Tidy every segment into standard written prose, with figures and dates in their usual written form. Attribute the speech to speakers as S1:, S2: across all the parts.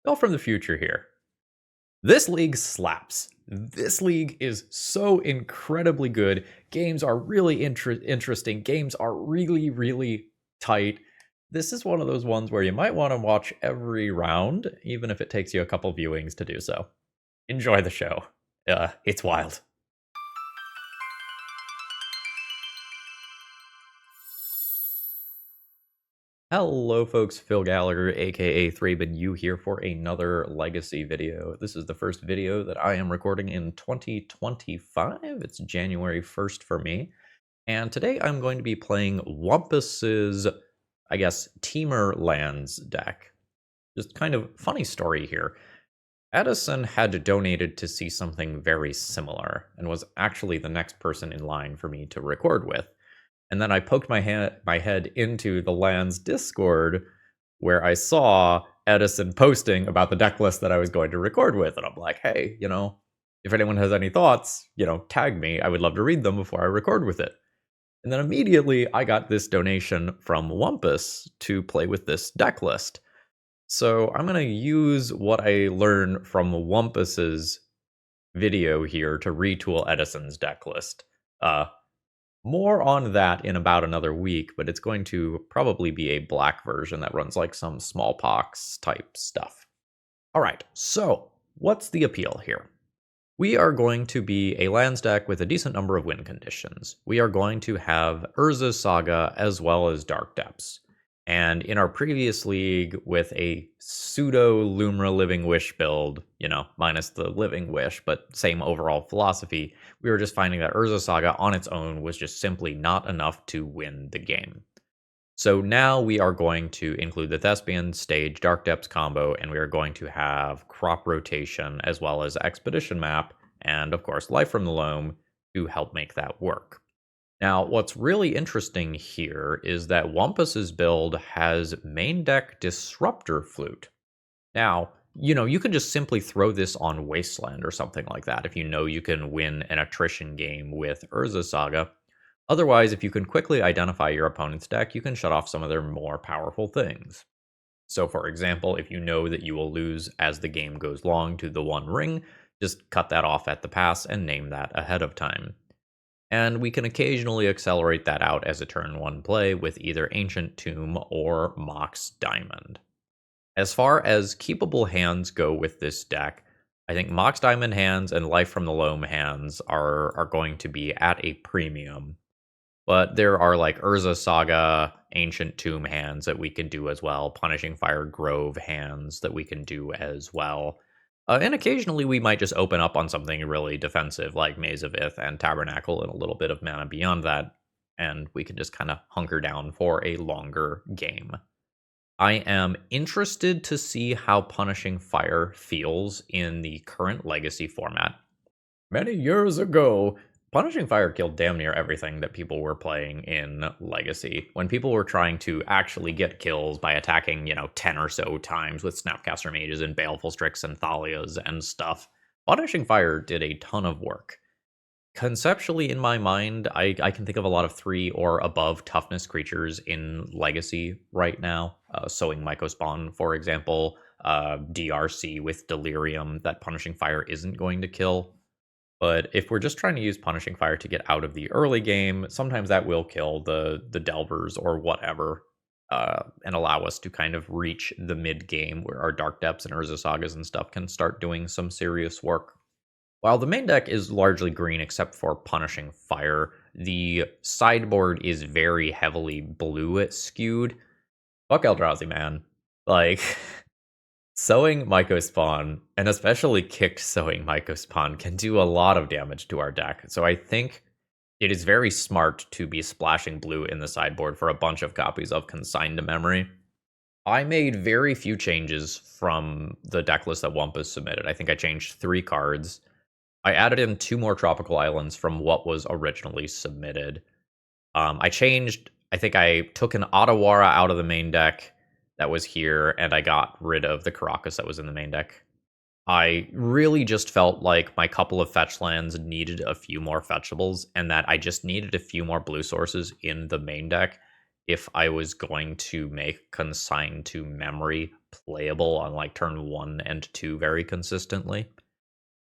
S1: Phil from the future here. This league slaps. This league is so incredibly good. Games are really interesting. Games are really, really tight. This is one of those ones where you might want to watch every round, even if it takes you a couple viewings to do so. Enjoy the show. It's wild. Hello folks, Phil Gallagher, aka ThrabenU here for another Legacy video. This is the first video that I am recording in 2025. It's January 1st for me. And today I'm going to be playing Wumpus's, Teamer Lands deck. Just kind of funny story here. Edison had donated to see something very similar, and was actually the next person in line for me to record with. And then I poked my head into the Lands Discord, where I saw Edison posting about the deck list that I was going to record with. And I'm like, hey, if anyone has any thoughts, tag me. I would love to read them before I record with it. And then immediately I got this donation from Wumpus to play with this deck list. So I'm going to use what I learned from Wumpus's video here to retool Edison's deck list. More on that in about another week, but it's going to probably be a black version that runs like some smallpox type stuff. All right, so what's the appeal here? We are going to be a lands deck with a decent number of win conditions. We are going to have Urza Saga as well as Dark Depths. And in our previous league with a pseudo Lumra Living Wish build, minus the Living Wish, but same overall philosophy, we were just finding that Urza Saga on its own was just simply not enough to win the game. So now we are going to include the Thespian Stage Dark Depths combo, and we are going to have Crop Rotation as well as Expedition Map, and of course Life from the Loam to help make that work. Now, what's really interesting here is that Wumpus's build has main deck Disruptor Flute. Now, you can just simply throw this on Wasteland or something like that if you can win an attrition game with Urza Saga. Otherwise, if you can quickly identify your opponent's deck, you can shut off some of their more powerful things. So, for example, if you know that you will lose as the game goes long to the One Ring, just cut that off at the pass and name that ahead of time. And we can occasionally accelerate that out as a turn 1 play with either Ancient Tomb or Mox Diamond. As far as keepable hands go with this deck, I think Mox Diamond hands and Life from the Loam hands are going to be at a premium. But there are like Urza Saga, Ancient Tomb hands that we can do as well, Punishing Fire Grove hands that we can do as well. And occasionally we might just open up on something really defensive like Maze of Ith and Tabernacle and a little bit of mana beyond that, and we can just kind of hunker down for a longer game. I am interested to see how Punishing Fire feels in the current Legacy format. Many years ago, Punishing Fire killed damn near everything that people were playing in Legacy. When people were trying to actually get kills by attacking, 10 or so times with Snapcaster Mages and Baleful Strix and Thalias and stuff, Punishing Fire did a ton of work. Conceptually, in my mind, I can think of a lot of 3 or above toughness creatures in Legacy right now. Sowing Mycospawn, for example, DRC with Delirium that Punishing Fire isn't going to kill. But if we're just trying to use Punishing Fire to get out of the early game, sometimes that will kill the Delvers or whatever, and allow us to kind of reach the mid-game where our Dark Depths and Urza Sagas and stuff can start doing some serious work. While the main deck is largely green except for Punishing Fire, the sideboard is very heavily blue skewed. Fuck Eldrazi, man. Like... Sowing Mycospawn, and especially kicked Sowing Mycospawn, can do a lot of damage to our deck. So I think it is very smart to be splashing blue in the sideboard for a bunch of copies of Consigned to Memory. I made very few changes from the deck list that Wumpus submitted. I think I changed 3 cards. I added in 2 more Tropical Islands from what was originally submitted. I think I took an Otawara out of the main deck that was here, and I got rid of the Caracas that was in the main deck. I really just felt like my couple of fetch lands needed a few more fetchables, and that I just needed a few more blue sources in the main deck. if I was going to make Consign to Memory playable on like turn 1 and 2 very consistently.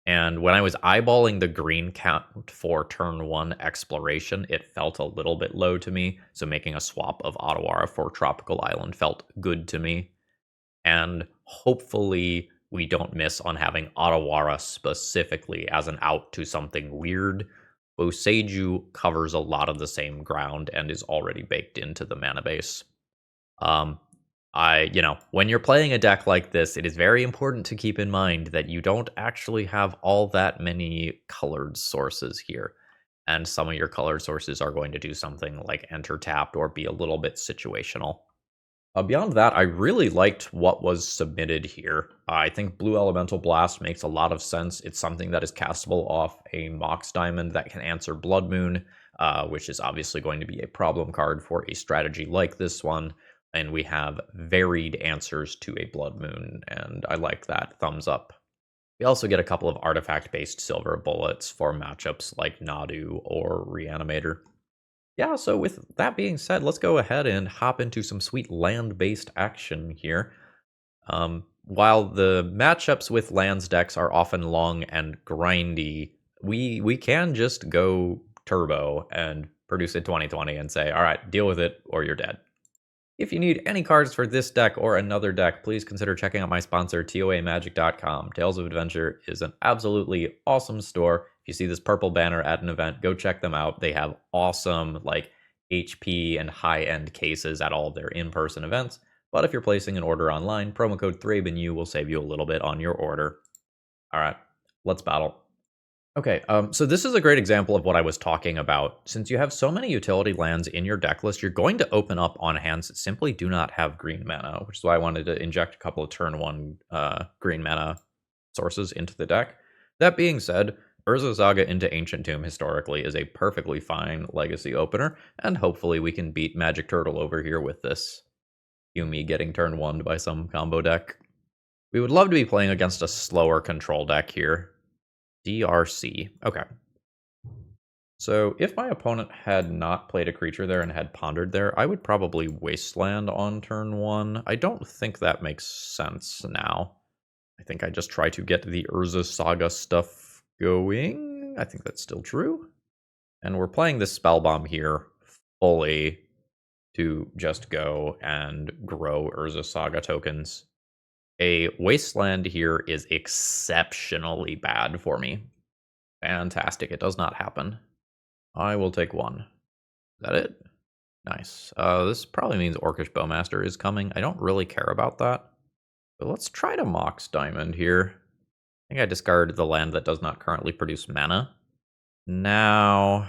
S1: And when I was eyeballing the green count for turn 1 exploration, it felt a little bit low to me. So making a swap of Otawara for Tropical Island felt good to me. And hopefully we don't miss on having Otawara specifically as an out to something weird. Boseiju covers a lot of the same ground and is already baked into the mana base. When you're playing a deck like this, it is very important to keep in mind that you don't actually have all that many colored sources here. And some of your colored sources are going to do something like enter tapped or be a little bit situational. Beyond that, I really liked what was submitted here. I think Blue Elemental Blast makes a lot of sense. It's something that is castable off a Mox Diamond that can answer Blood Moon, which is obviously going to be a problem card for a strategy like this one. And we have varied answers to a Blood Moon, and I like that. Thumbs up. We also get a couple of artifact-based silver bullets for matchups like Nadu or Reanimator. Yeah, so with that being said, let's go ahead and hop into some sweet land-based action here. While the matchups with lands decks are often long and grindy, we can just go turbo and produce a 2020 and say, all right, deal with it or you're dead. If you need any cards for this deck or another deck, please consider checking out my sponsor, TOAMagic.com. Tales of Adventure is an absolutely awesome store. If you see this purple banner at an event, go check them out. They have awesome HP and high-end cases at all of their in-person events. But if you're placing an order online, promo code ThrabenU will save you a little bit on your order. All right, let's battle. Okay, so this is a great example of what I was talking about. Since you have so many utility lands in your deck list, you're going to open up on hands that simply do not have green mana, which is why I wanted to inject a couple of turn 1 green mana sources into the deck. That being said, Urza Saga into Ancient Tomb historically is a perfectly fine legacy opener, and hopefully we can beat Magic Turtle over here with this. Yumi getting turn 1'd by some combo deck. We would love to be playing against a slower control deck here. DRC. Okay. So if my opponent had not played a creature there and had pondered there, I would probably Wasteland on turn 1. I don't think that makes sense now. I think I just try to get the Urza Saga stuff going. I think that's still true. And we're playing this Spellbomb here fully to just go and grow Urza Saga tokens. A Wasteland here is exceptionally bad for me. Fantastic. It does not happen. I will take 1. Is that it? Nice. This probably means Orcish Bowmaster is coming. I don't really care about that. But let's try to Mox Diamond here. I think I discarded the land that does not currently produce mana. Now,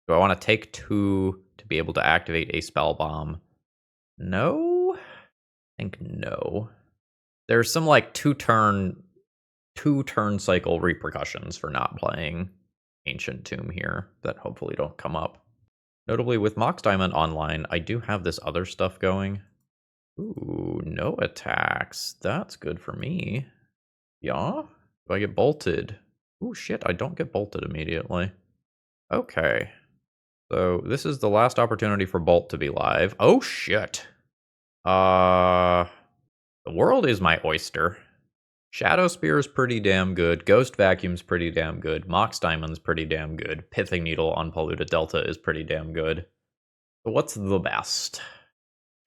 S1: do I want to take 2 to be able to activate a Spell Bomb? No? I think no. There's some two turn cycle repercussions for not playing Ancient Tomb here that hopefully don't come up. Notably, with Mox Diamond online, I do have this other stuff going. Ooh, no attacks. That's good for me. Yeah? Do I get bolted? Ooh, shit, I don't get bolted immediately. Okay. So this is the last opportunity for Bolt to be live. Oh, shit. The world is my oyster. Shadow Spear is pretty damn good. Ghost Vacuum's pretty damn good. Mox Diamond's pretty damn good. Pithing Needle on Polluted Delta is pretty damn good. So what's the best?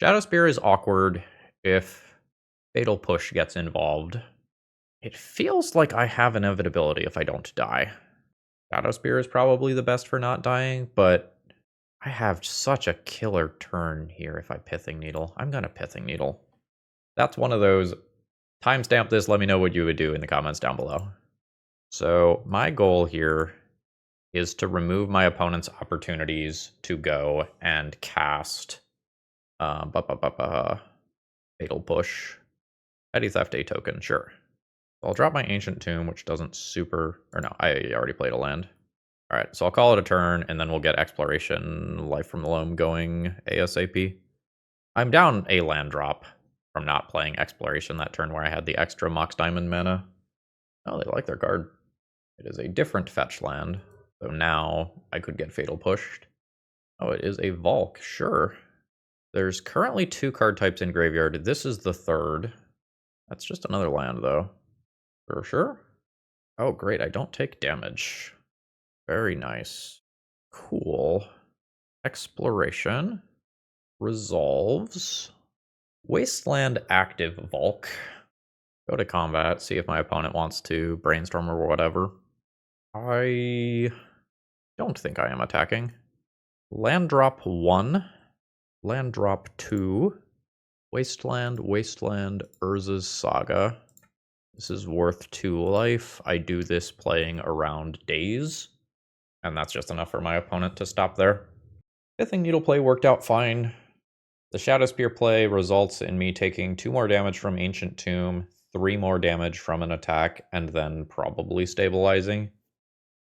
S1: Shadow Spear is awkward if Fatal Push gets involved. It feels like I have inevitability if I don't die. Shadow Spear is probably the best for not dying, but I have such a killer turn here if I Pithing Needle. I'm gonna Pithing Needle. That's one of those... Timestamp this, let me know what you would do in the comments down below. So my goal here is to remove my opponent's opportunities to go and cast Fatal Push. Petty Theft a token, sure. I'll drop my Ancient Tomb, which doesn't super... Or no, I already played a land. Alright, so I'll call it a turn, and then we'll get Exploration, Life from the Loam going ASAP. I'm down a land drop from not playing Exploration that turn where I had the extra Mox Diamond mana. Oh, they like their card. It is a different fetch land, so now I could get Fatal Pushed. Oh, it is a Valk, sure. There's currently 2 card types in graveyard. This is the 3rd. That's just another land, though. For sure. Oh, great. I don't take damage. Very nice. Cool. Exploration. Resolves. Wasteland active Volk. Go to combat, see if my opponent wants to brainstorm or whatever. I don't think I am attacking. Land drop 1. Land drop 2. Wasteland, Urza's Saga. This is worth 2 life. I do this playing around days, and that's just enough for my opponent to stop there. Pithing Needle play worked out fine. The Shadow Spear play results in me taking 2 more damage from Ancient Tomb, 3 more damage from an attack, and then probably stabilizing.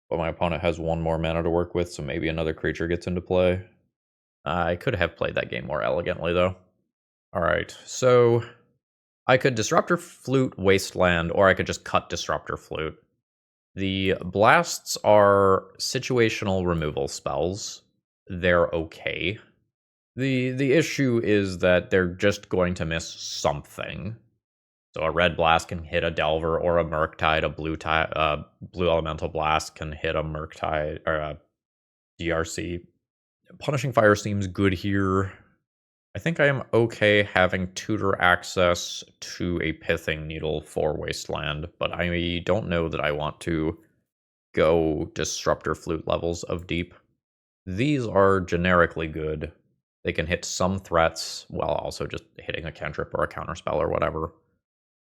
S1: But my opponent has 1 more mana to work with, so maybe another creature gets into play. I could have played that game more elegantly, though. Alright, so I could Disruptor Flute Wasteland, or I could just cut Disruptor Flute. The blasts are situational removal spells. They're okay. The issue is that they're just going to miss something. So a red blast can hit a Delver or a Murktide. A blue elemental blast can hit a Murktide or a DRC. Punishing Fire seems good here. I think I am okay having tutor access to a Pithing Needle for Wasteland, but I don't know that I want to go Disruptor Flute levels of deep. These are generically good. They can hit some threats while also just hitting a cantrip or a counterspell or whatever.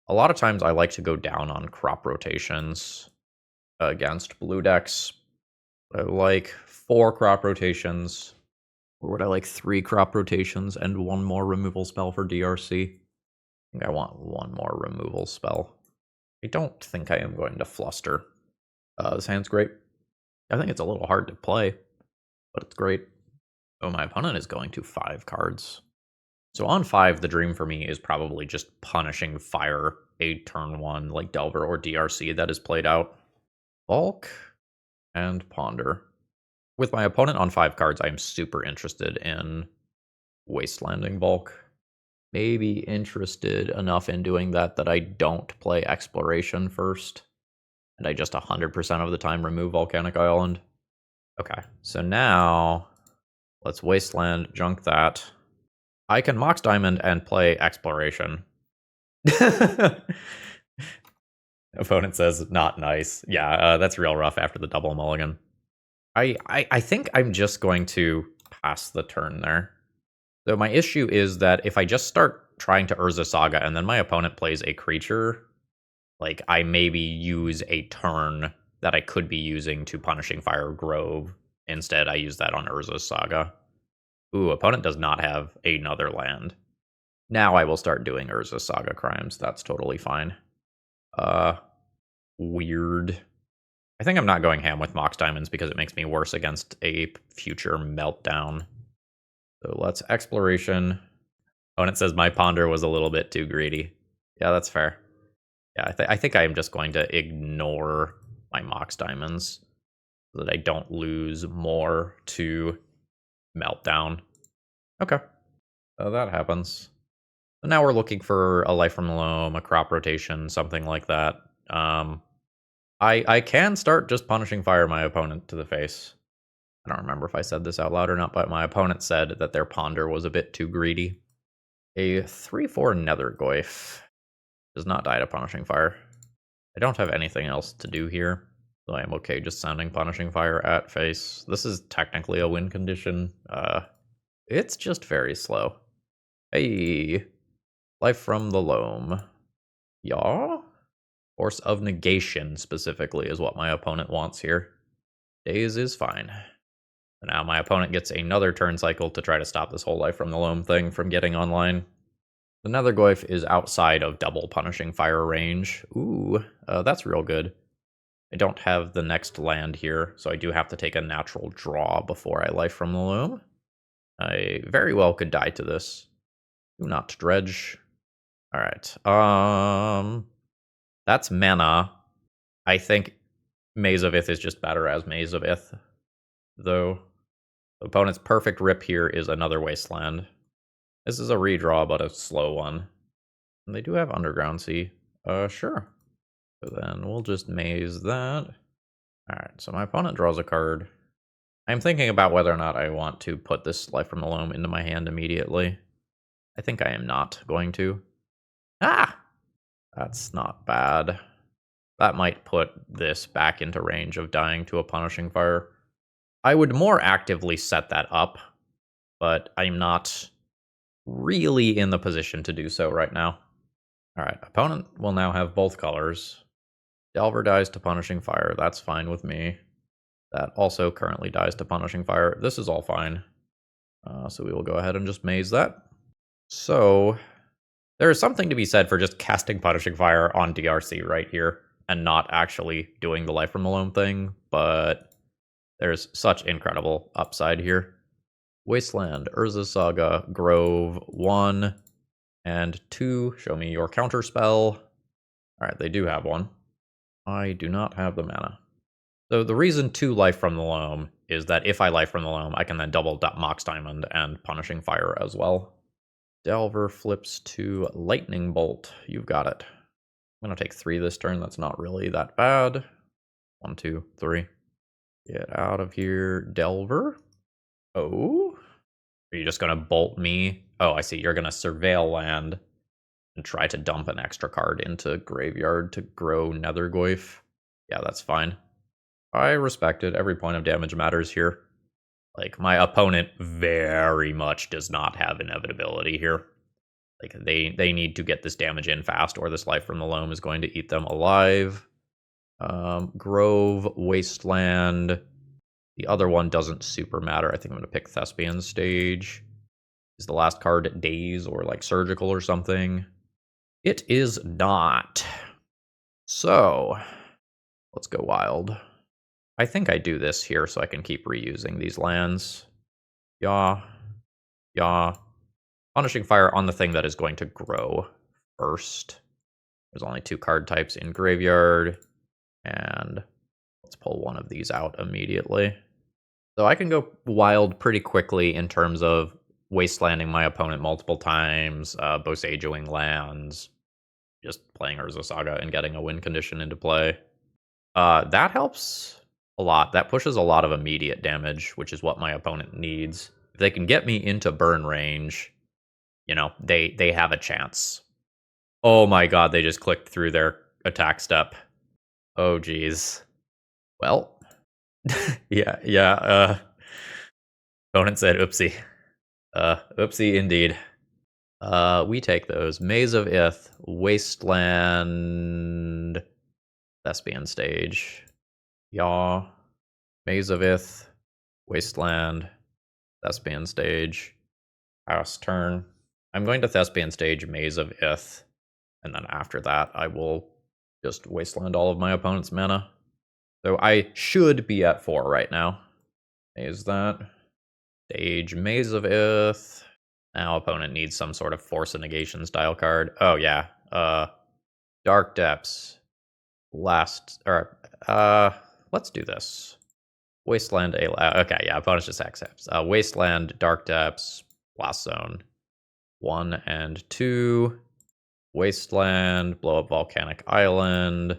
S1: A lot of times I like to go down on crop rotations against blue decks. I like 4 crop rotations. Or would I like 3 crop rotations and 1 more removal spell for DRC? I think I want 1 more removal spell. I don't think I am going to fluster. This hand's great. I think it's a little hard to play, but it's great. Oh, my opponent is going to 5 cards. So on 5, the dream for me is probably just punishing fire a turn 1 like Delver or DRC that is played out. Bulk and Ponder. With my opponent on 5 cards, I am super interested in Wastelanding Bulk. Maybe interested enough in doing that that I don't play Exploration first, and I just 100% of the time remove Volcanic Island. Okay, so now let's Wasteland, junk that. I can Mox Diamond and play Exploration. Opponent says, not nice. Yeah, that's real rough after the double mulligan. I think I'm just going to pass the turn there. So my issue is that if I just start trying to Urza Saga and then my opponent plays a creature, like I maybe use a turn that I could be using to Punishing Fire Grove. Instead, I use that on Urza Saga. Ooh, opponent does not have another land. Now I will start doing Urza Saga crimes. That's totally fine. Weird. I think I'm not going ham with Mox Diamonds because it makes me worse against a future meltdown. So let's Exploration. Opponent says my Ponder was a little bit too greedy. Yeah, that's fair. Yeah, I think I am just going to ignore my Mox Diamonds so that I don't lose more to meltdown. Okay. So that happens. So now we're looking for a Life from the Loam, a crop rotation, something like that. I can start just Punishing Fire my opponent to the face. I don't remember if I said this out loud or not, but my opponent said that their Ponder was a bit too greedy. A 3/4 Nethergoyf does not die to Punishing Fire. I don't have anything else to do here, so I am okay just sounding Punishing Fire at face. This is technically a win condition. It's just very slow. Hey, Life from the Loam. Yaw? Force of Negation, specifically, is what my opponent wants here. Daze is fine. So now my opponent gets another turn cycle to try to stop this whole Life from the Loam thing from getting online. The Nethergoyf is outside of double Punishing Fire range. Ooh, that's real good. I don't have the next land here, so I do have to take a natural draw before I Life from the Loam. I very well could die to this. Do not dredge. Alright, that's mana. I think Maze of Ith is just better as Maze of Ith, though. The opponent's perfect rip here is another Wasteland. This is a redraw, but a slow one. And they do have Underground Sea. Sure. So then we'll just maze that. Alright, so my opponent draws a card. I'm thinking about whether or not I want to put this Life from the Loam into my hand immediately. I think I am not going to. Ah! That's not bad. That might put this back into range of dying to a Punishing Fire. I would more actively set that up, but I'm not really in the position to do so right now. Alright, opponent will now have both colors. Delver dies to Punishing Fire, that's fine with me. That also currently dies to Punishing Fire. This is all fine. So we will go ahead and just maze that. So there is something to be said for just casting Punishing Fire on DRC right here and not actually doing the Life from the Loam thing, but there's such incredible upside here. Wasteland, Urza Saga, Grove, 1 and 2. Show me your counter spell. Alright, they do have one. I do not have the mana. So the reason to Life from the Loam is that if I Life from the Loam, I can then double Mox Diamond and Punishing Fire as well. Delver flips to Lightning Bolt. You've got it. I'm going to take 3 this turn. That's not really that bad. 1, 2, 3. Get out of here, Delver. Oh? Are you just going to bolt me? Oh, I see. You're going to surveil land and try to dump an extra card into Graveyard to grow Nethergoyf. Yeah, that's fine. I respect it. Every point of damage matters here. Like, my opponent very much does not have inevitability here. Like, they need to get this damage in fast, or this Life from the Loam is going to eat them alive. Grove, Wasteland. The other one doesn't super matter. I think I'm going to pick Thespian Stage. Is the last card Daze or, like, Surgical or something? It is not. So, let's go wild. I think I do this here so I can keep reusing these lands. Yeah. Punishing Fire on the thing that is going to grow first. There's only 2 card types in Graveyard. And let's pull one of these out immediately. So I can go wild pretty quickly in terms of wastelanding my opponent multiple times, Bosejoing lands, just playing Urza Saga and getting a win condition into play. That helps a lot. That pushes a lot of immediate damage, which is what my opponent needs. If they can get me into burn range, you know, they have a chance. Oh my god, they just clicked through their attack step. Oh geez. Well, yeah, opponent said oopsie. Oopsie indeed. We take those. Maze of Ith, Wasteland, Thespian Stage. Yaw. Maze of Ith, Wasteland, Thespian Stage. House turn. I'm going to Thespian Stage, Maze of Ith, and then after that I will just Wasteland all of my opponent's mana. So I should be at 4 right now. Is that? Stage, Maze of Ith. Now opponent needs some sort of Force of Negation style card. Oh yeah. Dark Depths. Let's do this. Wasteland, okay, yeah, opponents just accepts. Wasteland, Dark Depths, Blast Zone. 1 and 2. Wasteland, blow up Volcanic Island,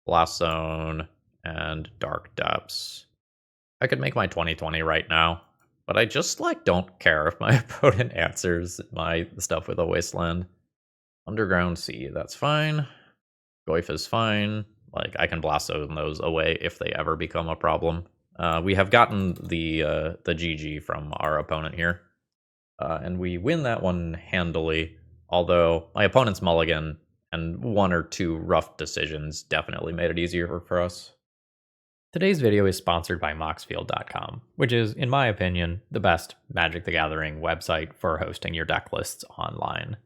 S1: Blast Zone, and Dark Depths. I could make my 2020 right now, but I just, like, don't care if my opponent answers my stuff with a Wasteland. Underground Sea, that's fine. Goyf is fine. Like, I can Blast Zone those away if they ever become a problem. We have gotten the GG from our opponent here. And we win that one handily, although my opponent's mulligan and 1 or 2 rough decisions definitely made it easier for us. Today's video is sponsored by Moxfield.com, which is, in my opinion, the best Magic the Gathering website for hosting your deck lists online.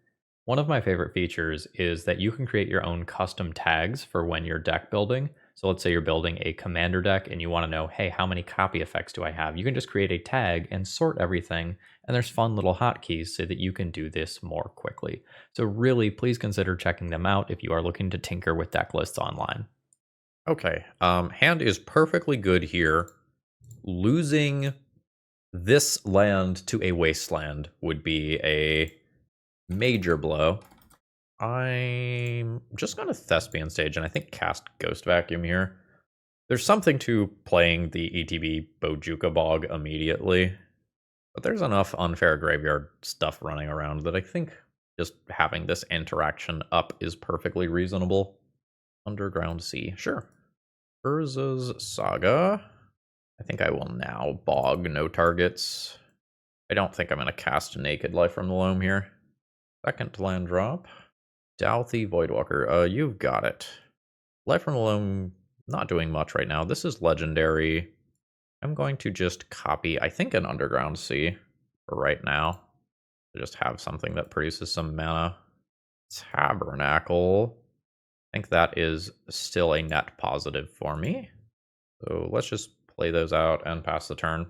S1: One of my favorite features is that you can create your own custom tags for when you're deck building. So let's say you're building a commander deck and you want to know, hey, how many copy effects do I have? You can just create a tag and sort everything, and there's fun little hotkeys so that you can do this more quickly. So really, please consider checking them out if you are looking to tinker with deck lists online. Okay, hand is perfectly good here. Losing This land to a wasteland would be a major blow. I'm just going to Thespian stage and I think cast Ghost Vacuum here. There's something to playing the ETB Bojuka Bog immediately, but there's enough unfair graveyard stuff running around that I think just having this interaction up is perfectly reasonable. Underground Sea, sure. Urza's Saga. I think I will now bog no targets. I don't think I'm going to cast Naked Life from the Loam here. Second land drop. Douthie Voidwalker. You've got it. Life from the Loam, not doing much right now. This is legendary. I'm going to just copy, I think, an Underground Sea for right now. To just have something that produces some mana. Tabernacle. I think that is still a net positive for me. So let's just play those out and pass the turn.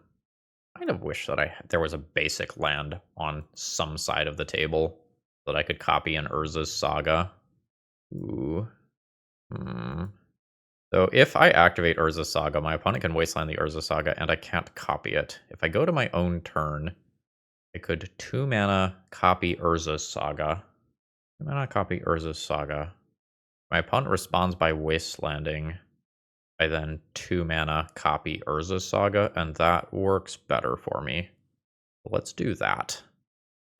S1: I kind of wish that there was a basic land on some side of the table that I could copy in Urza's Saga. Ooh. So if I activate Urza's Saga, my opponent can wasteland the Urza Saga and I can't copy it. If I go to my own turn, I could 2 mana copy Urza's Saga. 2 mana copy Urza's Saga. My opponent responds by wastelanding. I then 2 mana copy Urza's Saga, and that works better for me. Let's do that.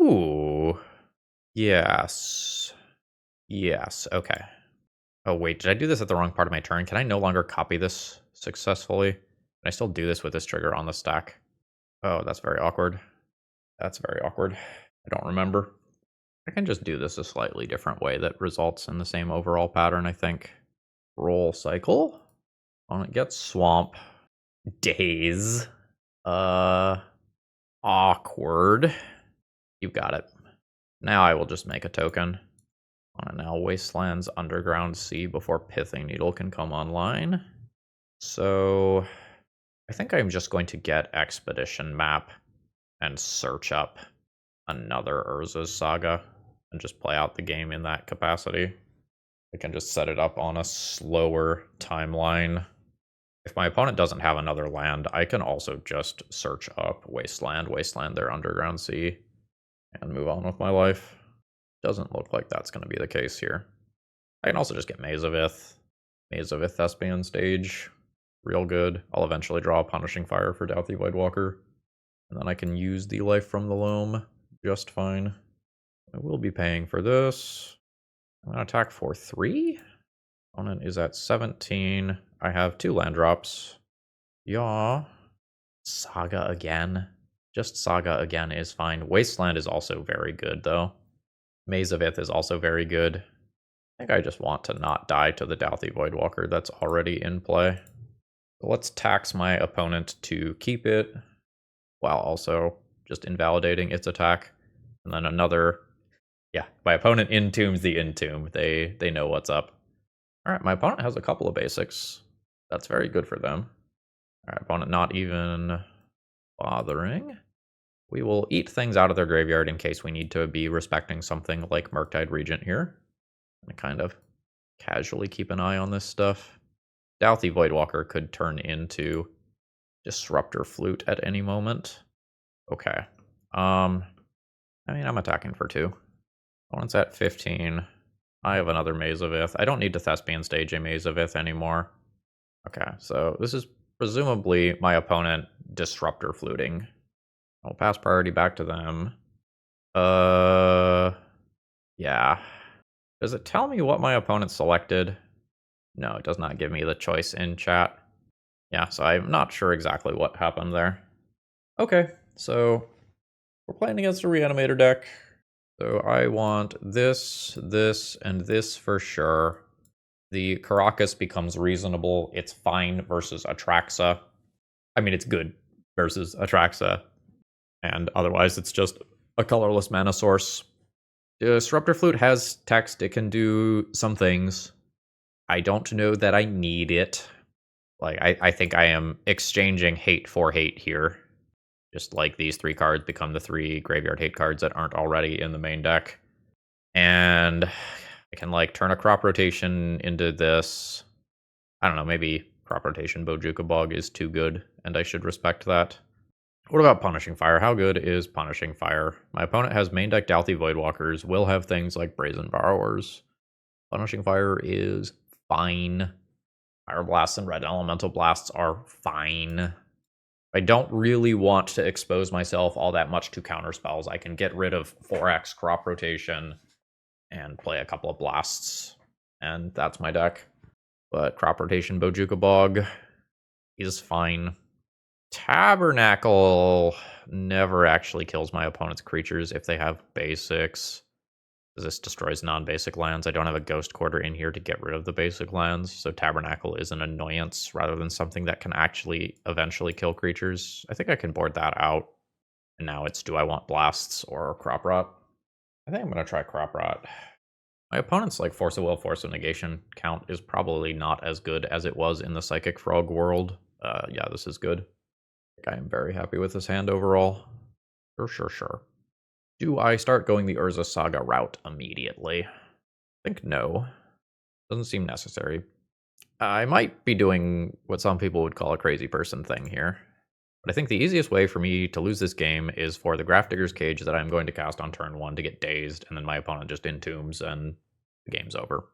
S1: Ooh. Yes. Yes, okay. Oh wait, did I do this at the wrong part of my turn? Can I no longer copy this successfully? Can I still do this with this trigger on the stack? Oh, that's very awkward. That's very awkward. I don't remember. I can just do this a slightly different way that results in the same overall pattern, I think. Roll cycle. Opponent gets swamp. Daze. Awkward. You've got it. Now I will just make a token. Now Wasteland's Underground Sea before Pithing Needle can come online. So I think I'm just going to get Expedition Map and search up another Urza's Saga and just play out the game in that capacity. I can just set it up on a slower timeline. If my opponent doesn't have another land, I can also just search up wasteland their Underground Sea, and move on with my life. Doesn't look like that's going to be the case here. I can also just get Maze of Ith Thespian stage. Real good. I'll eventually draw a Punishing Fire for Douthie Voidwalker. And then I can use the Life from the Loam just fine. I will be paying for this. I'm going to attack for 3. Opponent is at 17. I have 2 land drops. Yeah. Saga again. Just Saga again is fine. Wasteland is also very good, though. Maze of Ith is also very good. I think I just want to not die to the Douthie Voidwalker that's already in play. So let's tax my opponent to keep it, while also just invalidating its attack. And then another... Yeah, my opponent entombs the entomb. They know what's up. Alright, my opponent has a couple of basics. That's very good for them. Alright, opponent not even bothering. We will eat things out of their graveyard in case we need to be respecting something like Murktide Regent here. And kind of casually keep an eye on this stuff. Douthie Voidwalker could turn into Disruptor Flute at any moment. Okay. I mean, I'm attacking for 2. Opponent's at 15. I have another Maze of Ith. I don't need to Thespian stage a Maze of Ith anymore. Okay, so this is presumably my opponent Disruptor Fluting. I'll pass priority back to them. Yeah. Does it tell me what my opponent selected? No, it does not give me the choice in chat. Yeah, so I'm not sure exactly what happened there. Okay, so we're playing against a Reanimator deck. So I want this, this, and this for sure. The Caracas becomes reasonable. It's fine versus Atraxa. I mean, it's good versus Atraxa. And otherwise, it's just a colorless mana source. Disruptor Flute has text. It can do some things. I don't know that I need it. Like, I think I am exchanging hate for hate here. Just like these 3 cards become the 3 graveyard hate cards that aren't already in the main deck. And I can, like, turn a Crop Rotation into this. I don't know, maybe Crop Rotation Bojuka Bog is too good, and I should respect that. What about Punishing Fire? How good is Punishing Fire? My opponent has main deck Dalthy Voidwalkers, will have things like Brazen Borrowers. Punishing Fire is fine. Fire Blasts and Red Elemental Blasts are fine. I don't really want to expose myself all that much to counter spells. I can get rid of 4x Crop Rotation and play a couple of Blasts, and that's my deck. But Crop Rotation Bojuka Bog is fine. Tabernacle never actually kills my opponent's creatures if they have basics. This destroys non-basic lands. I don't have a Ghost Quarter in here to get rid of the basic lands, so Tabernacle is an annoyance rather than something that can actually eventually kill creatures. I think I can board that out. And now it's, do I want Blasts or Crop Rot? I think I'm going to try Crop Rot. My opponent's like Force of Will, Force of Negation count is probably not as good as it was in the Psychic Frog world. Yeah, this is good. I am very happy with this hand overall. Sure. Do I start going the Urza Saga route immediately? I think no. Doesn't seem necessary. I might be doing what some people would call a crazy person thing here. But I think the easiest way for me to lose this game is for the Grafdigger's Cage that I'm going to cast on turn 1 to get dazed, and then my opponent just entombs and the game's over.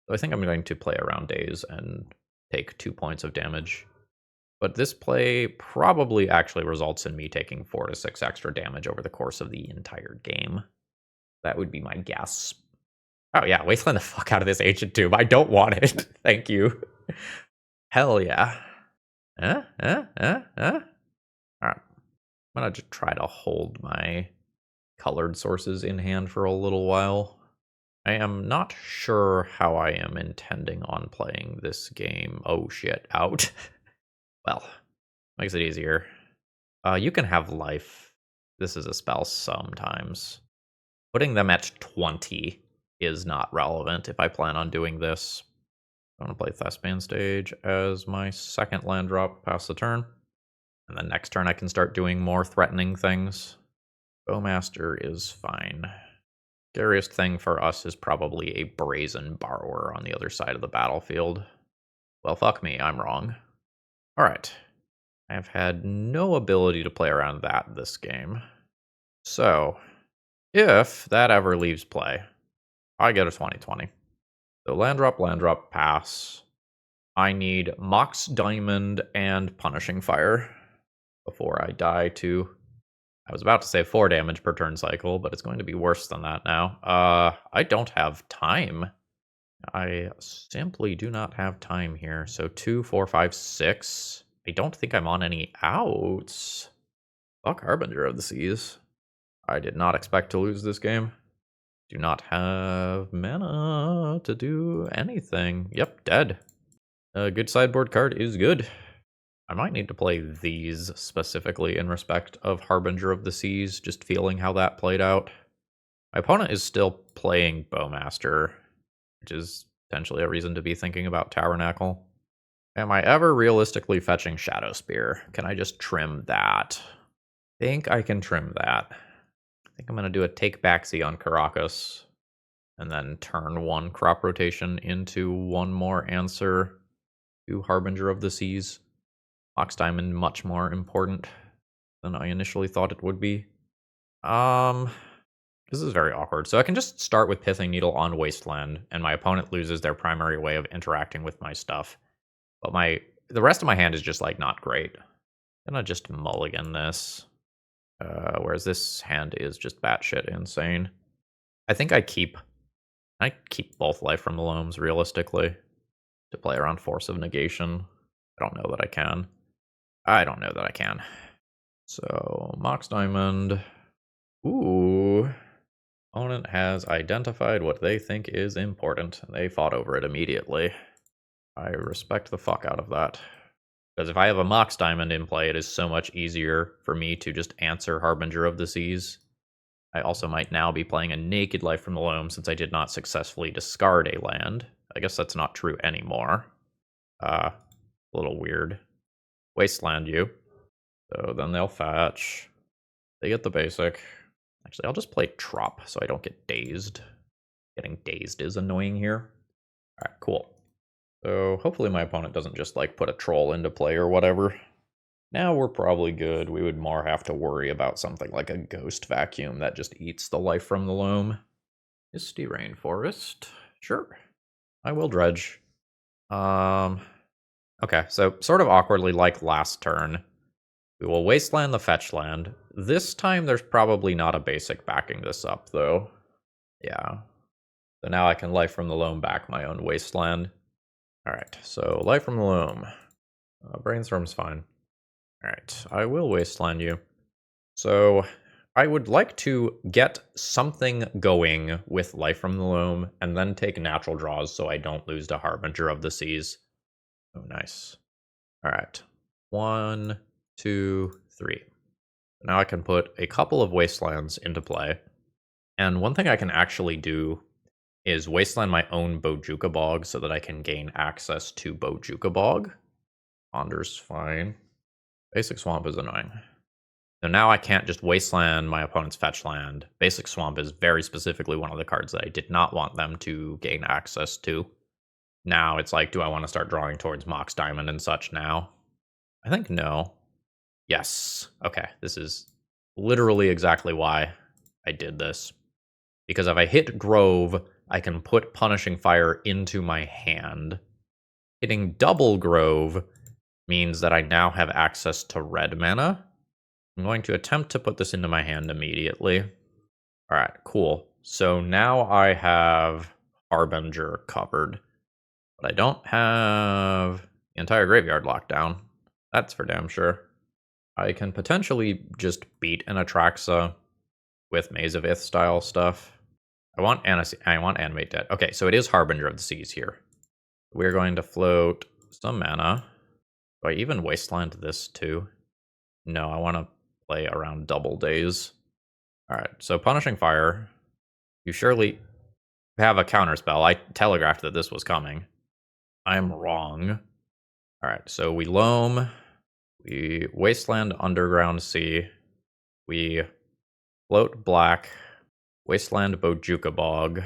S1: So I think I'm going to play around Daze and take 2 points of damage. But this play probably actually results in me taking 4 to 6 extra damage over the course of the entire game. That would be my guess. Oh yeah, wasteland the fuck out of this Ancient Tomb. I don't want it. Thank you. Hell yeah. Alright. I'm gonna just try to hold my colored sources in hand for a little while. I am not sure how I am intending on playing this game. Oh shit, out. Well, makes it easier. You can have life. This is a spell sometimes. Putting them at 20 is not relevant if I plan on doing this. I'm going to play Thespian Stage as my second land drop past the turn. And then next turn I can start doing more threatening things. Bowmaster is fine. Scariest thing for us is probably a Brazen Borrower on the other side of the battlefield. Well, fuck me, I'm wrong. Alright. I have had no ability to play around that this game. So, if that ever leaves play, I get a 20/20. So land drop, pass. I need Mox Diamond and Punishing Fire before I die to... I was about to say 4 damage per turn cycle, but it's going to be worse than that now. I don't have time. I simply do not have time here. So 2, 4, 5, 6. I don't think I'm on any outs. Fuck Harbinger of the Seas. I did not expect to lose this game. Do not have mana to do anything. Yep, dead. A good sideboard card is good. I might need to play these specifically in respect of Harbinger of the Seas, just feeling how that played out. My opponent is still playing Bowmaster, which is potentially a reason to be thinking about Tabernacle. Am I ever realistically fetching Shadow Spear? Can I just trim that? I think I can trim that. I think I'm going to do a take backsy on Caracas, and then turn 1 crop rotation into 1 more answer to Harbinger of the Seas. Mox Diamond much more important than I initially thought it would be. This is very awkward. So I can just start with Pithing Needle on Wasteland, and my opponent loses their primary way of interacting with my stuff. But the rest of my hand is just like not great. I'm gonna just mulligan this. Whereas this hand is just batshit insane. I think I keep both Life from the Loams realistically to play around Force of Negation. I don't know that I can. So Mox Diamond. Ooh. Opponent has identified what they think is important. They fought over it immediately. I respect the fuck out of that. Because if I have a Mox Diamond in play, it is so much easier for me to just answer Harbinger of the Seas. I also might now be playing a naked Life from the Loam since I did not successfully discard a land. I guess that's not true anymore. A little weird. Wasteland you. So then they'll fetch. They get the basic. Actually, I'll just play Trop so I don't get dazed. Getting dazed is annoying here. Alright, cool. So hopefully my opponent doesn't just like put a troll into play or whatever. Now we're probably good. We would more have to worry about something like a ghost vacuum that just eats the life from the loam. Misty rainforest. Sure. I will dredge. Okay, so sort of awkwardly like last turn. We will wasteland the fetch land. This time there's probably not a basic backing this up, though. Yeah. So now I can life from the loam back my own wasteland. Alright, so life from the loam. Brainstorm's fine. Alright, I will wasteland you. So I would like to get something going with life from the loam and then take natural draws so I don't lose to Harbinger of the Seas. Oh, nice. Alright. 1, 2, 3. Now I can put a couple of wastelands into play. And one thing I can actually do is wasteland my own Bojuka Bog so that I can gain access to Bojuka Bog. Ponder's fine. Basic Swamp is annoying. So now I can't just wasteland my opponent's fetch land. Basic Swamp is very specifically one of the cards that I did not want them to gain access to. Now it's like, do I want to start drawing towards Mox Diamond and such now? I think no. Yes. Okay, this is literally exactly why I did this. Because if I hit Grove, I can put Punishing Fire into my hand. Hitting double Grove means that I now have access to red mana. I'm going to attempt to put this into my hand immediately. Alright, cool. So now I have Harbinger covered. But I don't have the entire graveyard locked down. That's for damn sure. I can potentially just beat an Atraxa with Maze of Ith style stuff. I want Animate Dead. Okay, so it is Harbinger of the Seas here. We're going to float some mana. Do I even wasteland this too? No, I want to play around Double Days. Alright, so Punishing Fire. You surely have a counterspell. I telegraphed that this was coming. I'm wrong. Alright, so we loam. We wasteland Underground Sea. We float black. Wasteland Bojuka Bog.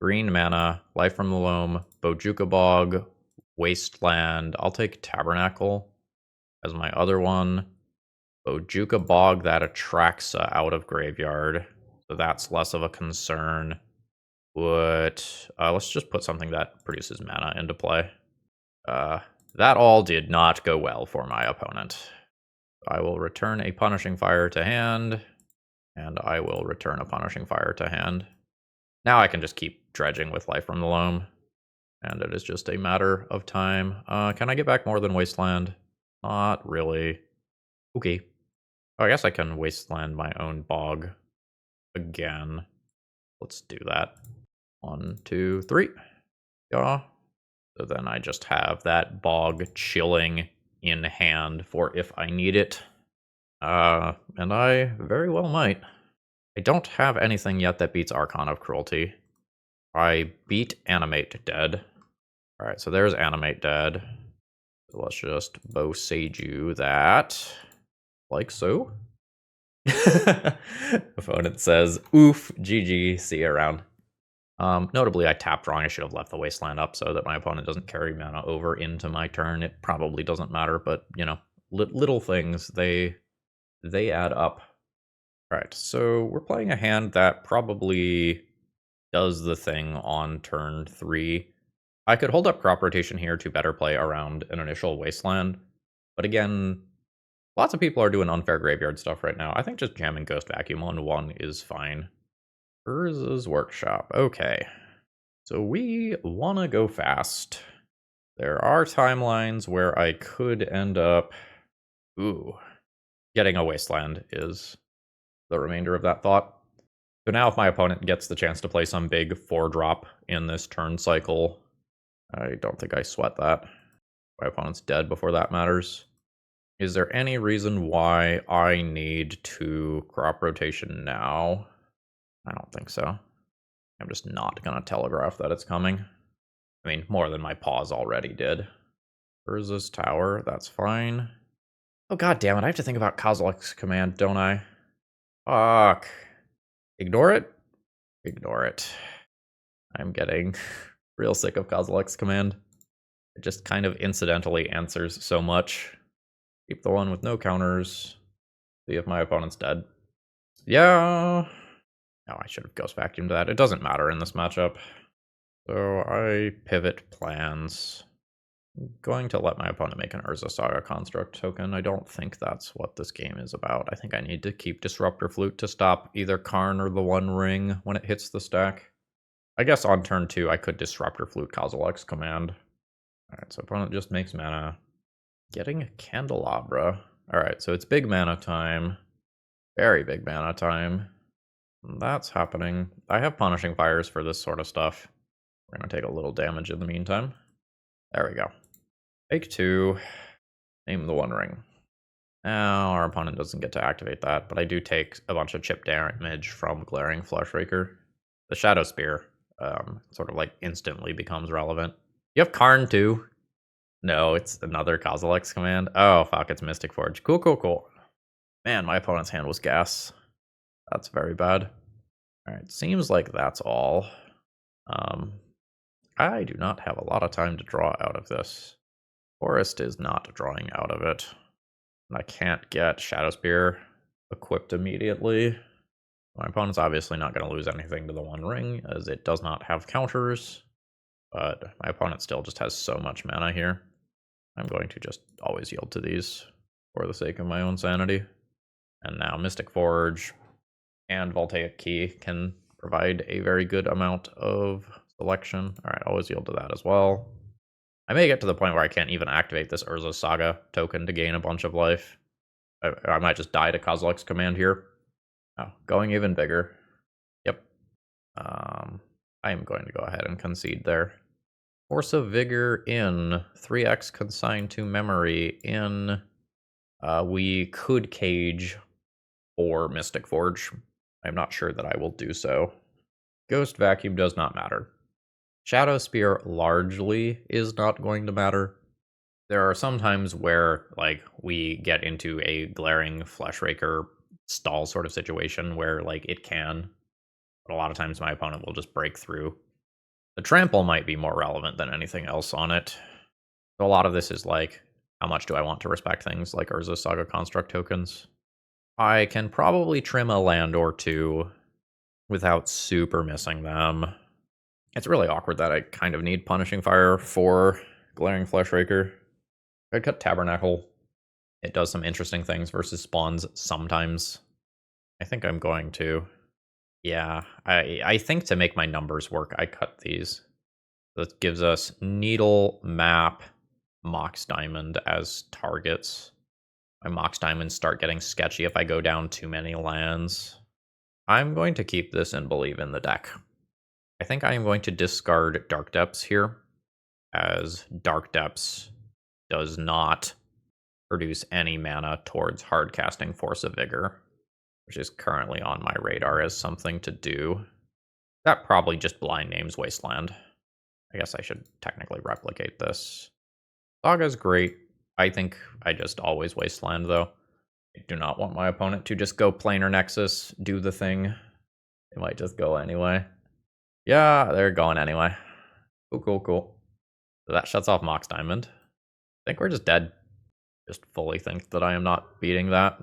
S1: Green mana. Life from the loam. Bojuka Bog. Wasteland. I'll take Tabernacle as my other one. Bojuka Bog that Atraxa out of graveyard. So that's less of a concern. But let's just put something that produces mana into play. That all did not go well for my opponent. I will return a Punishing Fire to hand. And I will return a Punishing Fire to hand. Now I can just keep dredging with Life from the Loam. And it is just a matter of time. Can I get back more than Wasteland? Not really. Okay. Oh, I guess I can Wasteland my own Bog again. Let's do that. 1, 2, 3. Yeah. So then I just have that Bog chilling in hand for if I need it. And I very well might. I don't have anything yet that beats Archon of Cruelty. I beat Animate Dead. Alright, so there's Animate Dead. So let's just Bow Seiju that. Like so. Opponent says, oof, GG, see you around. Notably, I tapped wrong. I should have left the Wasteland up so that my opponent doesn't carry mana over into my turn. It probably doesn't matter, but, you know, little things, they add up. Alright, so we're playing a hand that probably does the thing on turn 3. I could hold up Crop Rotation here to better play around an initial Wasteland, but again, lots of people are doing unfair graveyard stuff right now. I think just jamming Ghost Vacuum on 1 is fine. Urza's Workshop. Okay. So we want to go fast. There are timelines where I could end up... Ooh. Getting a Wasteland is the remainder of that thought. So now if my opponent gets the chance to play some big 4-drop in this turn cycle, I don't think I sweat that. My opponent's dead before that matters. Is there any reason why I need to Crop Rotation now? I don't think so. I'm just not going to telegraph that it's coming. I mean, more than my pause already did. Urza's Tower, that's fine. Oh, god damn it, I have to think about Kozilek's Command, don't I? Fuck. Ignore it? Ignore it. I'm getting real sick of Kozilek's Command. It just kind of incidentally answers so much. Keep the one with no counters. See if my opponent's dead. Yeah. No, I should have Ghost Vacuumed that. It doesn't matter in this matchup. So I pivot plans. I'm going to let my opponent make an Urza Saga Construct token. I don't think that's what this game is about. I think I need to keep Disruptor Flute to stop either Karn or the One Ring when it hits the stack. I guess on turn 2, I could Disruptor Flute Kozilek's command. Alright, so opponent just makes mana. Getting a Candelabra. Alright, so it's big mana time. Very big mana time. That's happening. I have Punishing Fires for this sort of stuff. We're going to take a little damage in the meantime. There we go. Take 2. Name the One Ring. Now our opponent doesn't get to activate that, but I do take a bunch of chip damage from Glaring Fleshraker. The Shadow Spear sort of like instantly becomes relevant. You have Karn too? No, it's another Kozilek's command. Oh, fuck, it's Mystic Forge. Cool, cool, cool. Man, my opponent's hand was gas. That's very bad. Alright, seems like that's all. I do not have a lot of time to draw out of this. Forest is not drawing out of it. And I can't get Shadow Spear equipped immediately. My opponent's obviously not going to lose anything to the One Ring, as it does not have counters. But my opponent still just has so much mana here. I'm going to just always yield to these for the sake of my own sanity. And now Mystic Forge and Voltaic Key can provide a very good amount of selection. Alright, always yield to that as well. I may get to the point where I can't even activate this Urza Saga token to gain a bunch of life. I might just die to Kozilek's command here. Oh, going even bigger. Yep. I am going to go ahead and concede there. Force of Vigor in. 3x consigned to memory in. We could cage or Mystic Forge. I'm not sure that I will do so. Ghost Vacuum does not matter. Shadow Spear largely is not going to matter. There are some times where, like, we get into a Glaring Fleshraker stall sort of situation where, like, it can. But a lot of times my opponent will just break through. The Trample might be more relevant than anything else on it. So a lot of this is, like, how much do I want to respect things like Urza Saga Construct tokens? I can probably trim a land or two without super missing them. It's really awkward that I kind of need Punishing Fire for Glaring Fleshraker. I'd cut Tabernacle. It does some interesting things versus spawns sometimes. I think I'm going to. Yeah, I think to make my numbers work, I cut these. That gives us Needle, Map, Mox Diamond as targets. My Mox Diamonds start getting sketchy if I go down too many lands. I'm going to keep this and believe in the deck. I think I am going to discard Dark Depths here, as Dark Depths does not produce any mana towards hard casting Force of Vigor, which is currently on my radar as something to do. That probably just blind names Wasteland. I guess I should technically replicate this. Saga's great. I think I just always Wasteland, though. I do not want my opponent to just go Planar Nexus, do the thing. They might just go anyway. Yeah, they're going anyway. Cool, cool, cool. So that shuts off Mox Diamond. I think we're just dead. Just fully think that I am not beating that.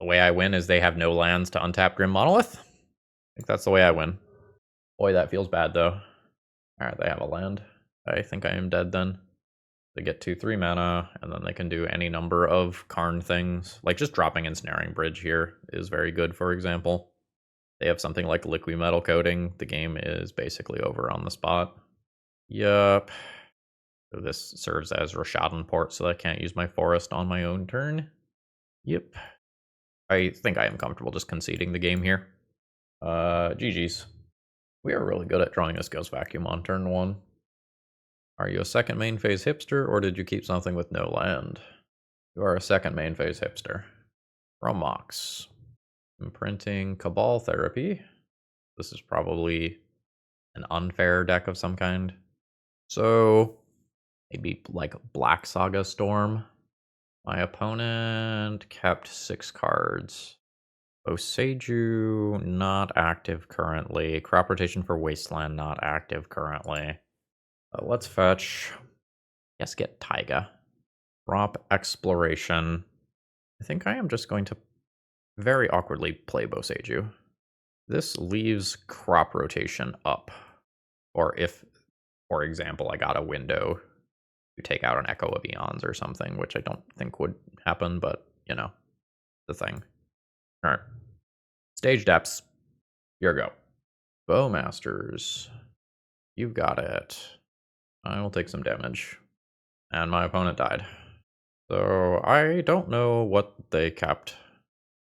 S1: The way I win is they have no lands to untap Grim Monolith. I think that's the way I win. Boy, that feels bad, though. Alright, they have a land. I think I am dead then. They get 2/3 mana, and then they can do any number of Karn things. Like, just dropping Ensnaring Bridge here is very good, for example. They have something like Liquid Metal Coating. The game is basically over on the spot. Yup. So this serves as Rashadan Port, so I can't use my Forest on my own turn. Yep. I think I am comfortable just conceding the game here. GG's. We are really good at drawing this Ghost Vacuum on turn 1. Are you a second main phase hipster, or did you keep something with no land? You are a second main phase hipster. From Mox. Imprinting Cabal Therapy. This is probably an unfair deck of some kind. So, maybe like Black Saga Storm. My opponent kept 6 cards. Oseju, not active currently. Crop Rotation for Wasteland, not active currently. Let's fetch. Yes, get Taiga. Drop Exploration. I think I am just going to very awkwardly play Boseiju. This leaves crop rotation up. Or if, for example, I got a window to take out an Echo of Eons or something, which I don't think would happen, but, you know, the thing. Alright. Stage depths. Here we go. Bowmasters. You've got it. I will take some damage. And my opponent died. So I don't know what they kept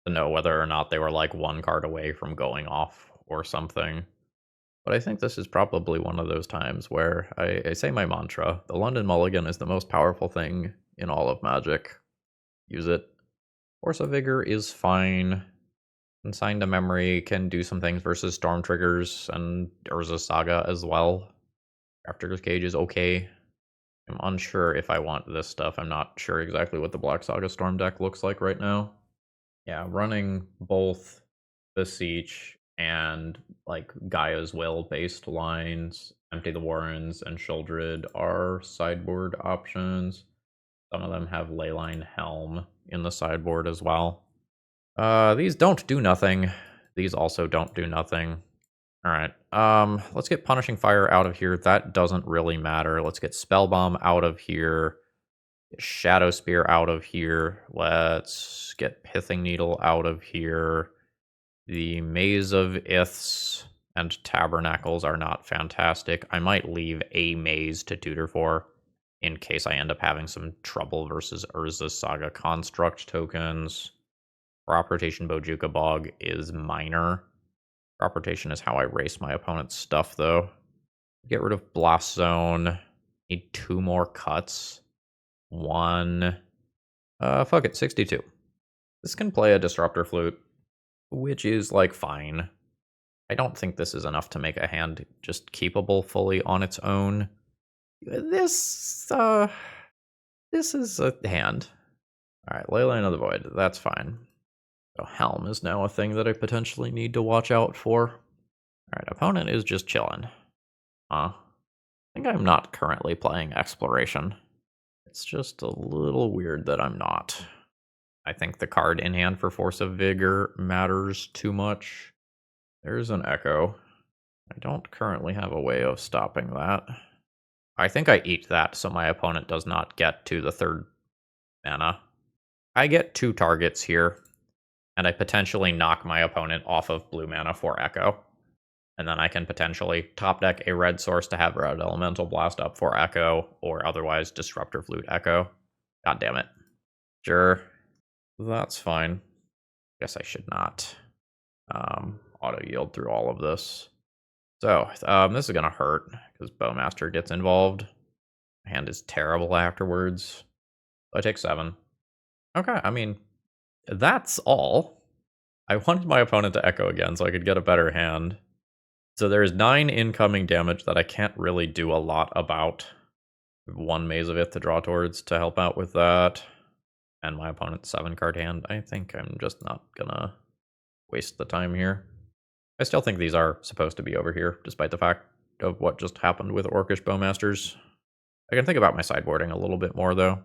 S1: to know whether or not they were like one card away from going off or something. But I think this is probably one of those times where I say my mantra. The London Mulligan is the most powerful thing in all of Magic. Use it. Force of Vigor is fine. Consign to Memory can do some things versus Storm Triggers and Urza Saga as well. Crafter's Cage is okay. I'm unsure if I want this stuff. I'm not sure exactly what the Black Saga Storm deck looks like right now. Yeah, running both Beseech and like Gaia's Will based lines, Empty the Warrens and Sheoldred are sideboard options. Some of them have Leyline Helm in the sideboard as well. These don't do nothing. These also don't do nothing. Alright, let's get Punishing Fire out of here. That doesn't really matter. Let's get Spellbomb out of here. Get Shadow Spear out of here. Let's get Pithing Needle out of here. The Maze of Iths and Tabernacles are not fantastic. I might leave a Maze to tutor for in case I end up having some trouble versus Urza Saga Construct tokens. Crop Rotation Bojuka Bog is minor. Crop Rotation is how I race my opponent's stuff, though. Get rid of Blast Zone. Need 2 more cuts. 1. Fuck it, 62. This can play a Disruptor Flute, which is, like, fine. I don't think this is enough to make a hand just keepable fully on its own. This is a hand. Alright, Leyline of the Void, that's fine. So Helm is now a thing that I potentially need to watch out for. Alright, opponent is just chilling. I think I'm not currently playing Exploration. It's just a little weird that I'm not. I think the card in hand for Force of Vigor matters too much. There's an Echo. I don't currently have a way of stopping that. I think I eat that so my opponent does not get to the 3rd mana. I get 2 targets here, and I potentially knock my opponent off of blue mana for Echo. And then I can potentially top deck a red source to have Red Elemental Blast up for Echo, or otherwise Disruptor Flute Echo. God damn it. Sure. That's fine. Guess I should not auto yield through all of this. So, this is gonna hurt, because Bowmaster gets involved. My hand is terrible afterwards. So I take 7. Okay, I mean, that's all. I wanted my opponent to Echo again so I could get a better hand. So there's 9 incoming damage that I can't really do a lot about. 1 Maze of Ith to draw towards to help out with that. And my opponent's 7-card hand. I think I'm just not gonna waste the time here. I still think these are supposed to be over here, despite the fact of what just happened with Orcish Bowmasters. I can think about my sideboarding a little bit more, though.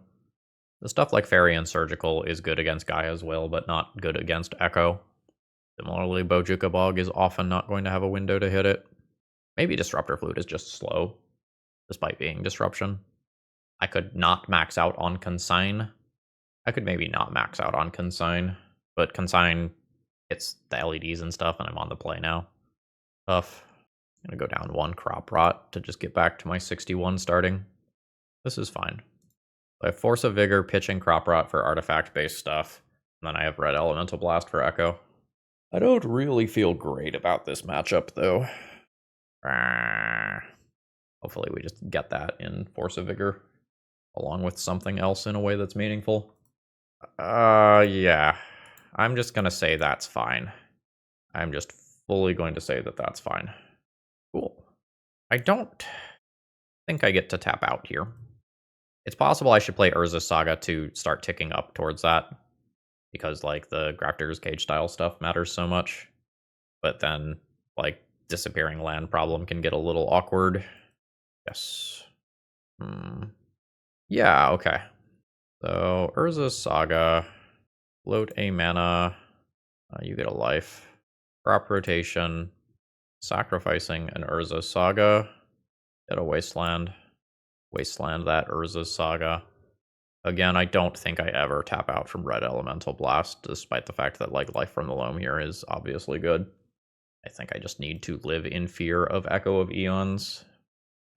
S1: The stuff like Fairy and Surgical is good against Gaia's Will, but not good against Echo. Similarly, Bojuka Bog is often not going to have a window to hit it. Maybe Disruptor Flute is just slow, despite being Disruption. I could not max out on Consign. I could maybe not max out on Consign, but Consign hits the LEDs and stuff, and I'm on the play now. Tough. I'm gonna go down 1 Crop Rot to just get back to my 61 starting. This is fine. I have Force of Vigor, pitching Crop Rot for artifact-based stuff, and then I have Red Elemental Blast for Echo. I don't really feel great about this matchup, though. Hopefully we just get that in Force of Vigor, along with something else in a way that's meaningful. Yeah. I'm just gonna say that's fine. I'm just fully going to say that that's fine. Cool. I don't think I get to tap out here. It's possible I should play Urza Saga to start ticking up towards that, because, like, the Grafter's Cage style stuff matters so much. But then, like, disappearing land problem can get a little awkward. Yes. Yeah, okay. So, Urza Saga, float a mana, you get a life. Crop rotation, sacrificing an Urza Saga, get a Wasteland. Wasteland that Urza Saga. Again, I don't think I ever tap out from Red Elemental Blast, despite the fact that like Life from the Loam here is obviously good. I think I just need to live in fear of Echo of Eons.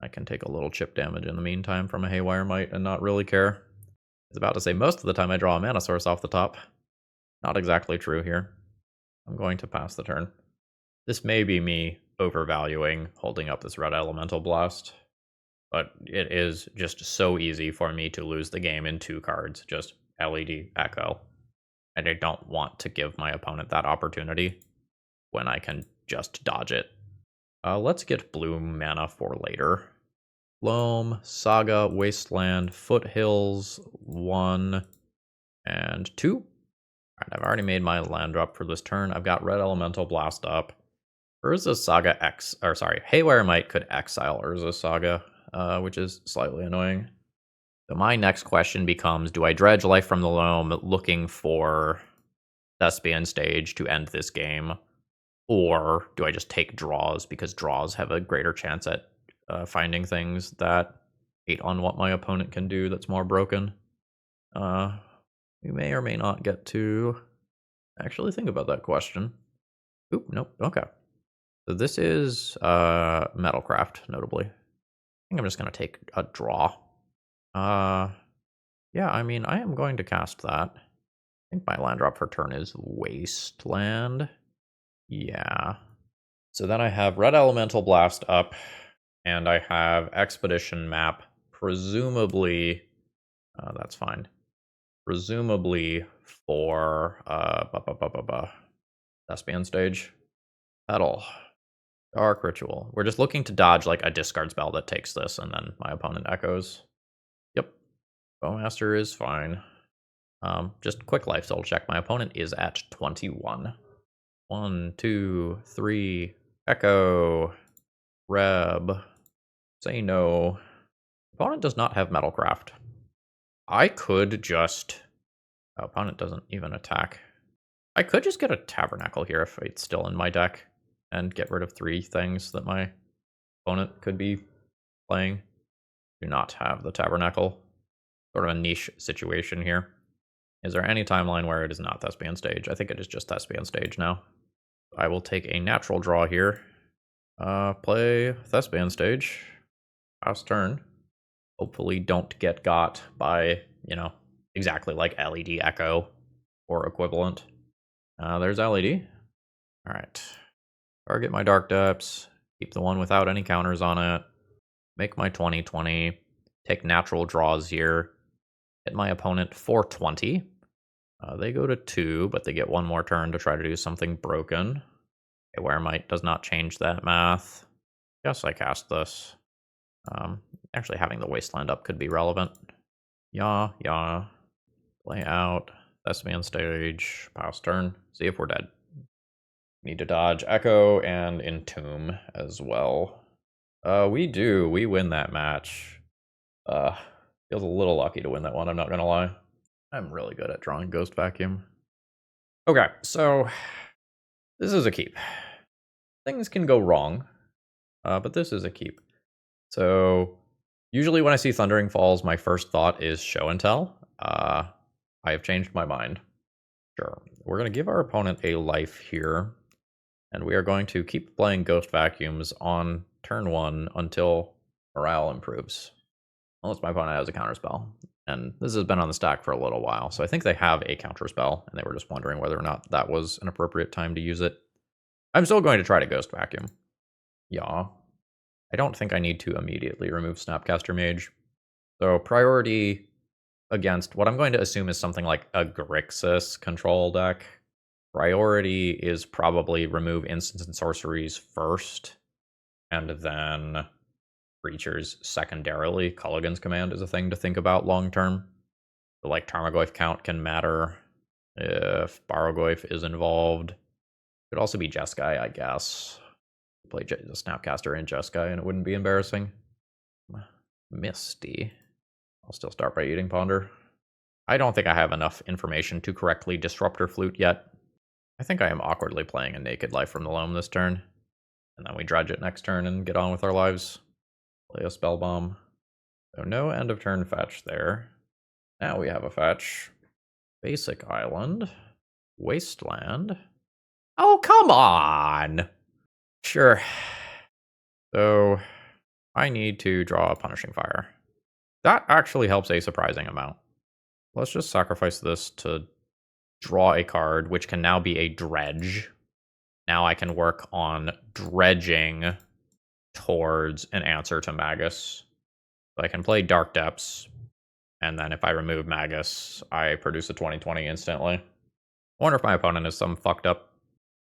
S1: I can take a little chip damage in the meantime from a Haywire Might and not really care. I was about to say most of the time I draw a mana source off the top. Not exactly true here. I'm going to pass the turn. This may be me overvaluing holding up this Red Elemental Blast, but it is just so easy for me to lose the game in 2 cards. Just LED Echo. And I don't want to give my opponent that opportunity when I can just dodge it. Let's get blue mana for later. Loam, Saga, Wasteland, Foothills, 1 and 2. Alright, I've already made my land drop for this turn. I've got Red Elemental Blast up. Urza Saga Haywire Might could exile Urza Saga, which is slightly annoying. So my next question becomes, do I dredge Life from the Loam looking for Thespian stage to end this game? Or do I just take draws, because draws have a greater chance at finding things that hate on what my opponent can do that's more broken? We may or may not get to actually think about that question. Oop, nope, okay. So this is Metalcraft, notably. I think I'm just going to take a draw. Yeah, I mean, I am going to cast that. I think my land drop for turn is Wasteland. Yeah. So then I have Red Elemental Blast up, and I have Expedition Map, presumably, that's fine. Presumably for, Thespian stage. Petal. Dark Ritual. We're just looking to dodge like a discard spell that takes this, and then my opponent echoes. Yep. Bowmaster is fine. Just quick life soul check. My opponent is at 21. 1, 2, 3. Echo. Reb. Say no. Opponent does not have Metalcraft. I could just... opponent doesn't even attack. I could just get a Tabernacle here if it's still in my deck, and get rid of 3 things that my opponent could be playing. Do not have the Tabernacle. Sort of a niche situation here. Is there any timeline where it is not Thespian stage? I think it is just Thespian stage now. I will take a natural draw here. Play Thespian stage. Pass turn. Hopefully don't get got by, you know, exactly like LED Echo or equivalent. There's LED. Alright. Target my Dark Depths. Keep the one without any counters on it. Make my 20/20. Take natural draws here. Hit my opponent for 20. They go to 2, but they get 1 more turn to try to do something broken. Haywire Might does not change that math. Guess I cast this. Actually, having the Wasteland up could be relevant. Yeah. Play out. Thespian stage. Pass turn. See if we're dead. Need to dodge Echo and Entomb as well. We do. We win that match. Feels a little lucky to win that one, I'm not gonna lie. I'm really good at drawing Ghost Vacuum. Okay, so this is a keep. Things can go wrong, but this is a keep. So usually when I see Thundering Falls, my first thought is show and tell. I have changed my mind. Sure, we're gonna give our opponent a life here, and we are going to keep playing Ghost Vacuums on turn 1 until morale improves. Unless my opponent has a counterspell. And this has been on the stack for a little while, so I think they have a counterspell, and they were just wondering whether or not that was an appropriate time to use it. I'm still going to try to Ghost Vacuum. Yeah. I don't think I need to immediately remove Snapcaster Mage. So priority against what I'm going to assume is something like a Grixis control deck. Priority is probably remove instants and sorceries first, and then creatures secondarily. Culligan's Command is a thing to think about long term. The like Tarmogoyf count can matter if Barrogoyf is involved. Could also be Jeskai, I guess. Play the Snapcaster and Jeskai and it wouldn't be embarrassing. Misty. I'll still start by eating Ponder. I don't think I have enough information to correctly Disruptor Flute yet. I think I am awkwardly playing a Naked Life from the Loam this turn. And then we dredge it next turn and get on with our lives. Play a Spell Bomb. So no end of turn fetch there. Now we have a fetch. Basic Island. Wasteland. Oh, come on! Sure. So I need to draw a Punishing Fire. That actually helps a surprising amount. Let's just sacrifice this to draw a card, which can now be a dredge. Now I can work on dredging towards an answer to Magus. So I can play Dark Depths, and then if I remove Magus, I produce a 20/20 instantly. I wonder if my opponent is some fucked up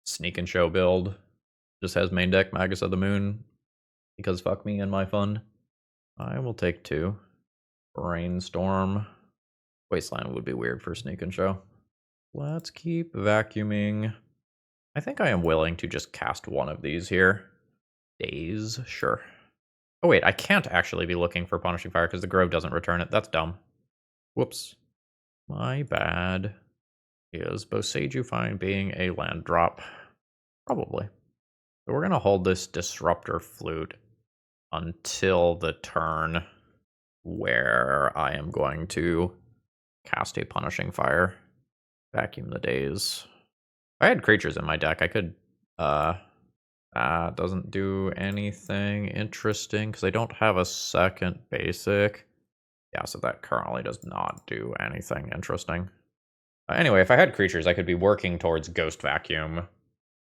S1: sneak and show build. Just has main deck Magus of the Moon, because fuck me and my fun. I will take 2. Brainstorm. Wasteland would be weird for sneak and show. Let's keep vacuuming. I think I am willing to just cast one of these here. Daze, sure. Oh wait, I can't actually be looking for Punishing Fire because the Grove doesn't return it. That's dumb. Whoops. My bad. Is Boseiju fine being a land drop? Probably. So we're going to hold this Disruptor Flute until the turn where I am going to cast a Punishing Fire. Vacuum the Daze. If I had creatures in my deck, I could... doesn't do anything interesting, because I don't have a second basic. Yeah, so that currently does not do anything interesting. Anyway, if I had creatures, I could be working towards Ghost Vacuum,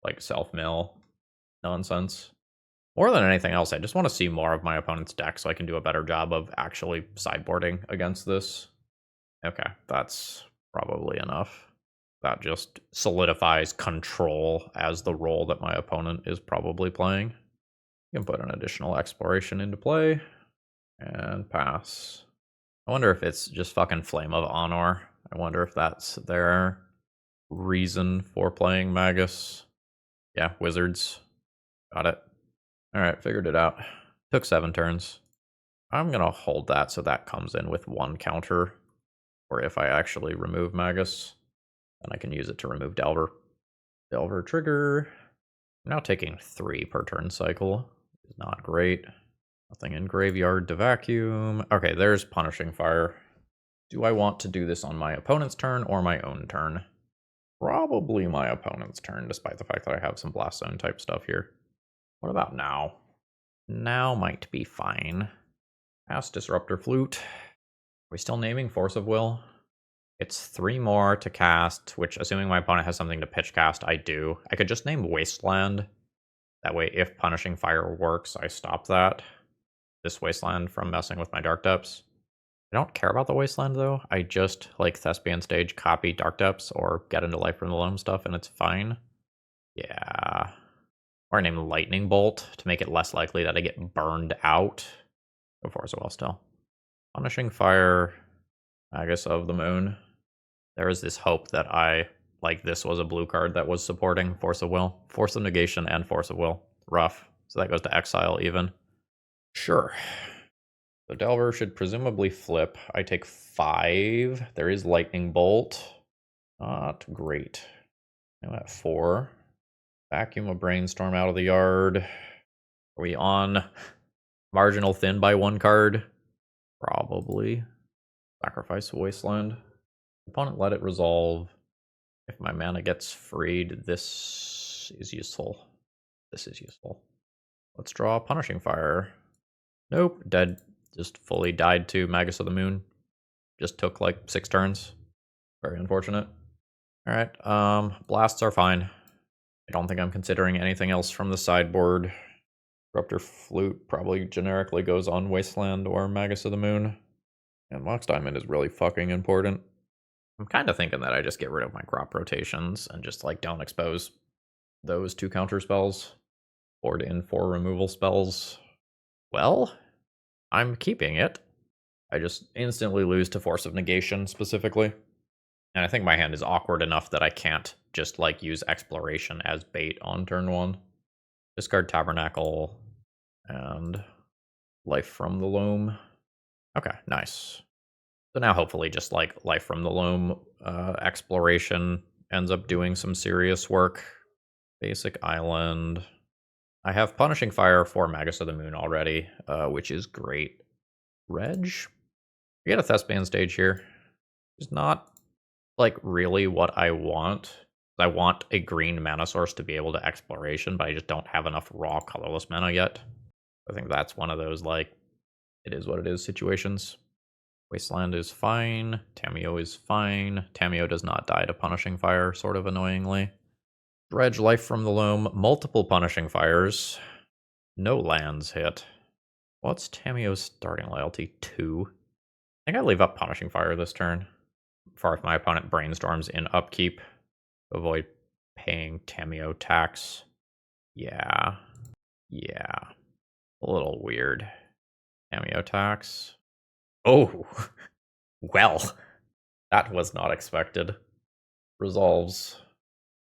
S1: like self-mill nonsense. More than anything else, I just want to see more of my opponent's deck so I can do a better job of actually sideboarding against this. Okay, that's probably enough. That just solidifies control as the role that my opponent is probably playing. You can put an additional exploration into play and pass. I wonder if it's just fucking Flame of Honor. I wonder if that's their reason for playing Magus. Yeah, Wizards. Got it. Alright, figured it out. Took 7 turns. I'm gonna hold that so that comes in with 1 counter. Or if I actually remove Magus, then I can use it to remove Delver. Delver trigger. I'm now taking 3 per turn cycle. Is not great. Nothing in graveyard to vacuum. Okay, there's Punishing Fire. Do I want to do this on my opponent's turn or my own turn? Probably my opponent's turn, despite the fact that I have some Blast Zone type stuff here. What about now? Now might be fine. Pass Disruptor Flute. Are we still naming Force of Will? It's 3 more to cast, which, assuming my opponent has something to pitch cast, I do. I could just name Wasteland. That way, if Punishing Fire works, I stop that. This Wasteland from messing with my Dark Depths. I don't care about the Wasteland, though. I just, like Thespian stage, copy Dark Depths or get into Life from the Loam stuff, and it's fine. Yeah. Or I name Lightning Bolt to make it less likely that I get burned out. Go Force of Will still. Punishing Fire, Magus of the Moon. There is this hope that this was a blue card that was supporting Force of Will. Force of Negation and Force of Will. Rough. So that goes to exile even. Sure. The Delver should presumably flip. I take 5. There is Lightning Bolt. Not great. Now at 4. Vacuum a Brainstorm out of the yard. Are we on marginal thin by 1 card? Probably. Sacrifice Wasteland. Opponent let it resolve. If my mana gets freed, this is useful. This is useful. Let's draw Punishing Fire. Nope, dead. Just fully died to Magus of the Moon. Just took like 6 turns. Very unfortunate. Alright, blasts are fine. I don't think I'm considering anything else from the sideboard. Disruptor Flute probably generically goes on Wasteland or Magus of the Moon. And Mox Diamond is really fucking important. I'm kind of thinking that I just get rid of my crop rotations and just like don't expose those 2 counter spells. Board in 4 removal spells. Well, I'm keeping it. I just instantly lose to Force of Negation specifically. And I think my hand is awkward enough that I can't just like use Exploration as bait on turn 1. Discard Tabernacle and Life from the Loam. Okay, nice. So now hopefully just like Life from the Loam exploration ends up doing some serious work. Basic island. I have Punishing Fire for Magus of the Moon already, which is great. Reg? We get a Thespian stage here. It's not like really what I want. I want a green mana source to be able to exploration, but I just don't have enough raw colorless mana yet. I think that's one of those like it is what it is situations. Wasteland is fine. Tamiyo is fine. Tamiyo does not die to Punishing Fire, sort of annoyingly. Dredge, Life from the Loam, multiple Punishing Fires. No lands hit. What's Tamiyo's starting loyalty? 2. I think I leave up Punishing Fire this turn. For if my opponent brainstorms in upkeep, avoid paying Tamiyo tax. Yeah. Yeah. A little weird. Tamiyo tax. Oh! Well, that was not expected. Resolves.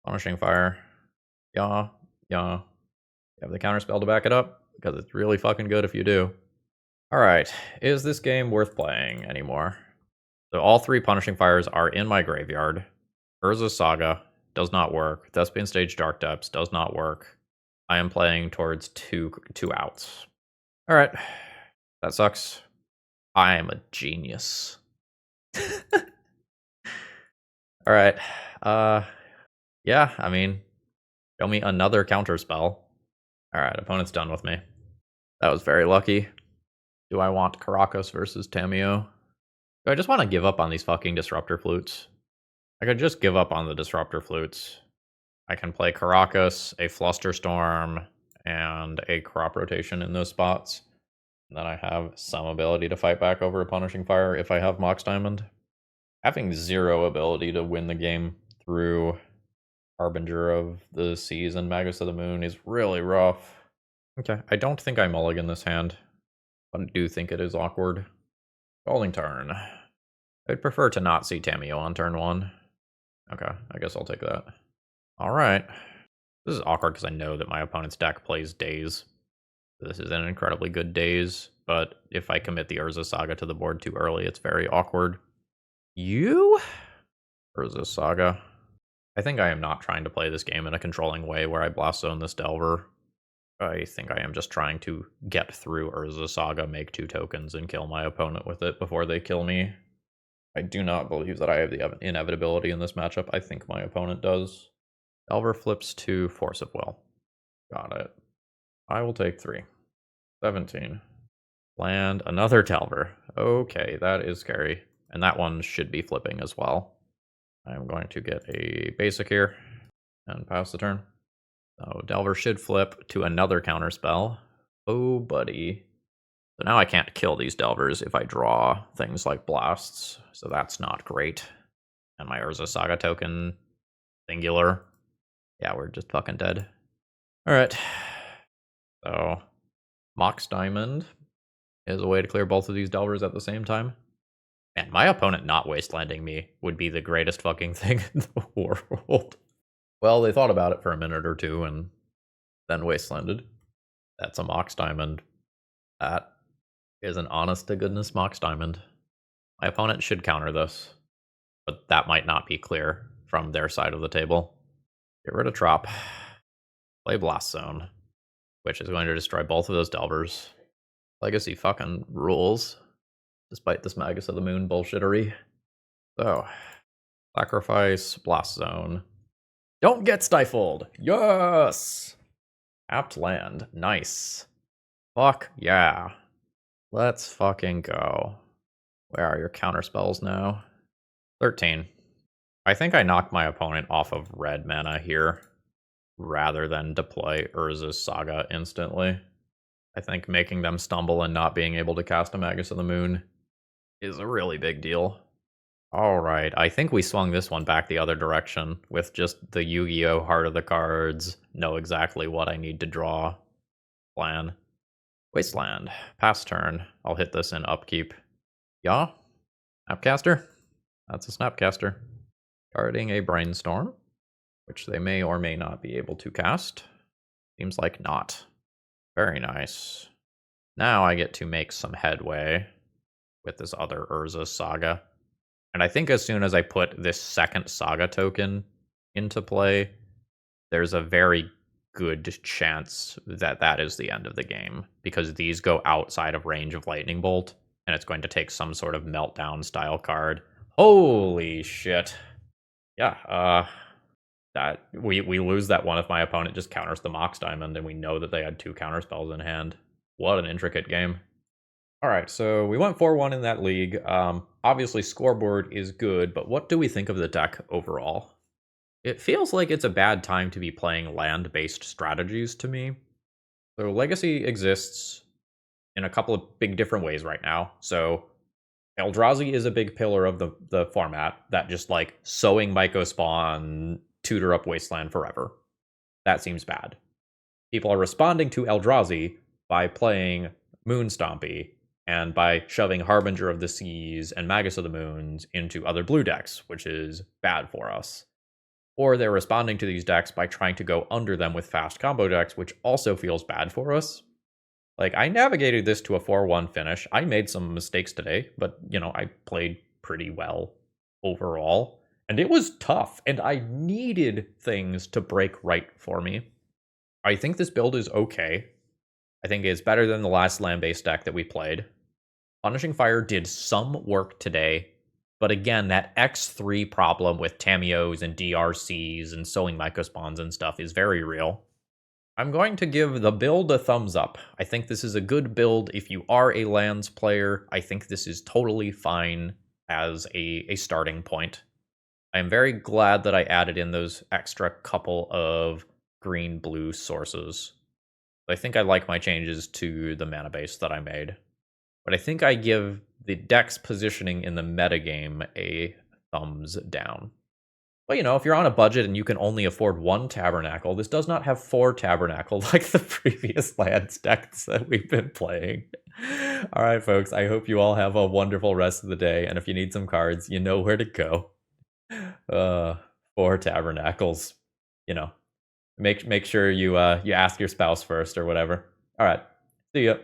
S1: Punishing Fire. Yeah. Yeah. You have the counterspell to back it up, because it's really fucking good if you do. Alright, is this game worth playing anymore? So all 3 Punishing Fires are in my graveyard. Urza Saga does not work. Thespian Stage Dark Depths does not work. I am playing towards two outs. Alright, that sucks. I am a genius. Alright, yeah, I mean, show me another counterspell. Alright, opponent's done with me. That was very lucky. Do I want Karakas versus Tamiyo? Do I just want to give up on these fucking Disruptor Flutes? I could just give up on the Disruptor Flutes. I can play Karakas, a Flusterstorm, and a Crop Rotation in those spots. And then I have some ability to fight back over a Punishing Fire if I have Mox Diamond. Having 0 ability to win the game through Harbinger of the Seas and Magus of the Moon is really rough. Okay, I don't think I mulligan this hand, but I do think it is awkward. Calling turn. I'd prefer to not see Tamiyo on turn 1. Okay, I guess I'll take that. Alright. This is awkward because I know that my opponent's deck plays Daze. This is an incredibly good Daze, but if I commit the Urza Saga to the board too early, it's very awkward. You? Urza Saga. I think I am not trying to play this game in a controlling way where I Blast Zone this Delver. I think I am just trying to get through Urza Saga, make 2 tokens, and kill my opponent with it before they kill me. I do not believe that I have the inevitability in this matchup. I think my opponent does. Delver flips to Force of Will. Got it. I will take 3. 17. Land another Delver. Okay, that is scary. And that one should be flipping as well. I'm going to get a basic here and pass the turn. So Delver should flip to another counterspell. Oh, buddy. So now I can't kill these Delvers if I draw things like Blasts, so that's not great. And my Urza Saga token, singular. Yeah, we're just fucking dead. Alright. So, Mox Diamond is a way to clear both of these Delvers at the same time. Man, my opponent not wastelanding me would be the greatest fucking thing in the world. Well, they thought about it for a minute or two and then wastelanded. That's a Mox Diamond. That is an honest-to-goodness Mox Diamond. My opponent should counter this, but that might not be clear from their side of the table. Get rid of Trop. Play Blast Zone, which is going to destroy both of those Delvers. Legacy fucking rules, despite this Magus of the Moon bullshittery. So, sacrifice, Blast Zone. Don't get stifled! Yes! Apt land. Nice. Fuck yeah. Let's fucking go. Where are your counterspells now? 13. I think I knocked my opponent off of red mana here, rather than deploy Urza's Saga instantly. I think making them stumble and not being able to cast a Magus of the Moon is a really big deal. Alright, I think we swung this one back the other direction, with just the Yu-Gi-Oh! Heart of the Cards, know exactly what I need to draw plan. Wasteland. Pass turn. I'll hit this in upkeep. Yeah? Snapcaster? That's a Snapcaster. Guarding a Brainstorm, which they may or may not be able to cast. Seems like not. Very nice. Now I get to make some headway with this other Urza Saga. And I think as soon as I put this second Saga token into play, there's a very good chance that that is the end of the game, because these go outside of range of Lightning Bolt, and it's going to take some sort of meltdown style card. Holy shit. Yeah, that we lose that one if my opponent just counters the Mox Diamond, and we know that they had 2 counterspells in hand. What an intricate game. Alright, so we went 4-1 in that league. Obviously, scoreboard is good, but what do we think of the deck overall? It feels like it's a bad time to be playing land-based strategies to me. So Legacy exists in a couple of big different ways right now. So Eldrazi is a big pillar of the format that just like sowing Myco Spawn, tutor up Wasteland forever. That seems bad. People are responding to Eldrazi by playing Moonstompy and by shoving Harbinger of the Seas and Magus of the Moons into other blue decks, which is bad for us. Or they're responding to these decks by trying to go under them with fast combo decks, which also feels bad for us. Like, I navigated this to a 4-1 finish. I made some mistakes today, but, you know, I played pretty well overall. And it was tough, and I needed things to break right for me. I think this build is okay. I think it's better than the last land-based deck that we played. Punishing Fire did some work today, but again, that X3 problem with Tamios and DRCs and sowing Mycospawns and stuff is very real. I'm going to give the build a thumbs up. I think this is a good build if you are a lands player. I think this is totally fine as a starting point. I am very glad that I added in those extra couple of green-blue sources. I think I like my changes to the mana base that I made. But I think I give the deck's positioning in the metagame a thumbs down. Well, you know, if you're on a budget and you can only afford 1 Tabernacle, this does not have 4 Tabernacle like the previous lands decks that we've been playing. All right, folks, I hope you all have a wonderful rest of the day, and if you need some cards, you know where to go. 4 Tabernacles. You know, make sure you you ask your spouse first or whatever. All right, see ya.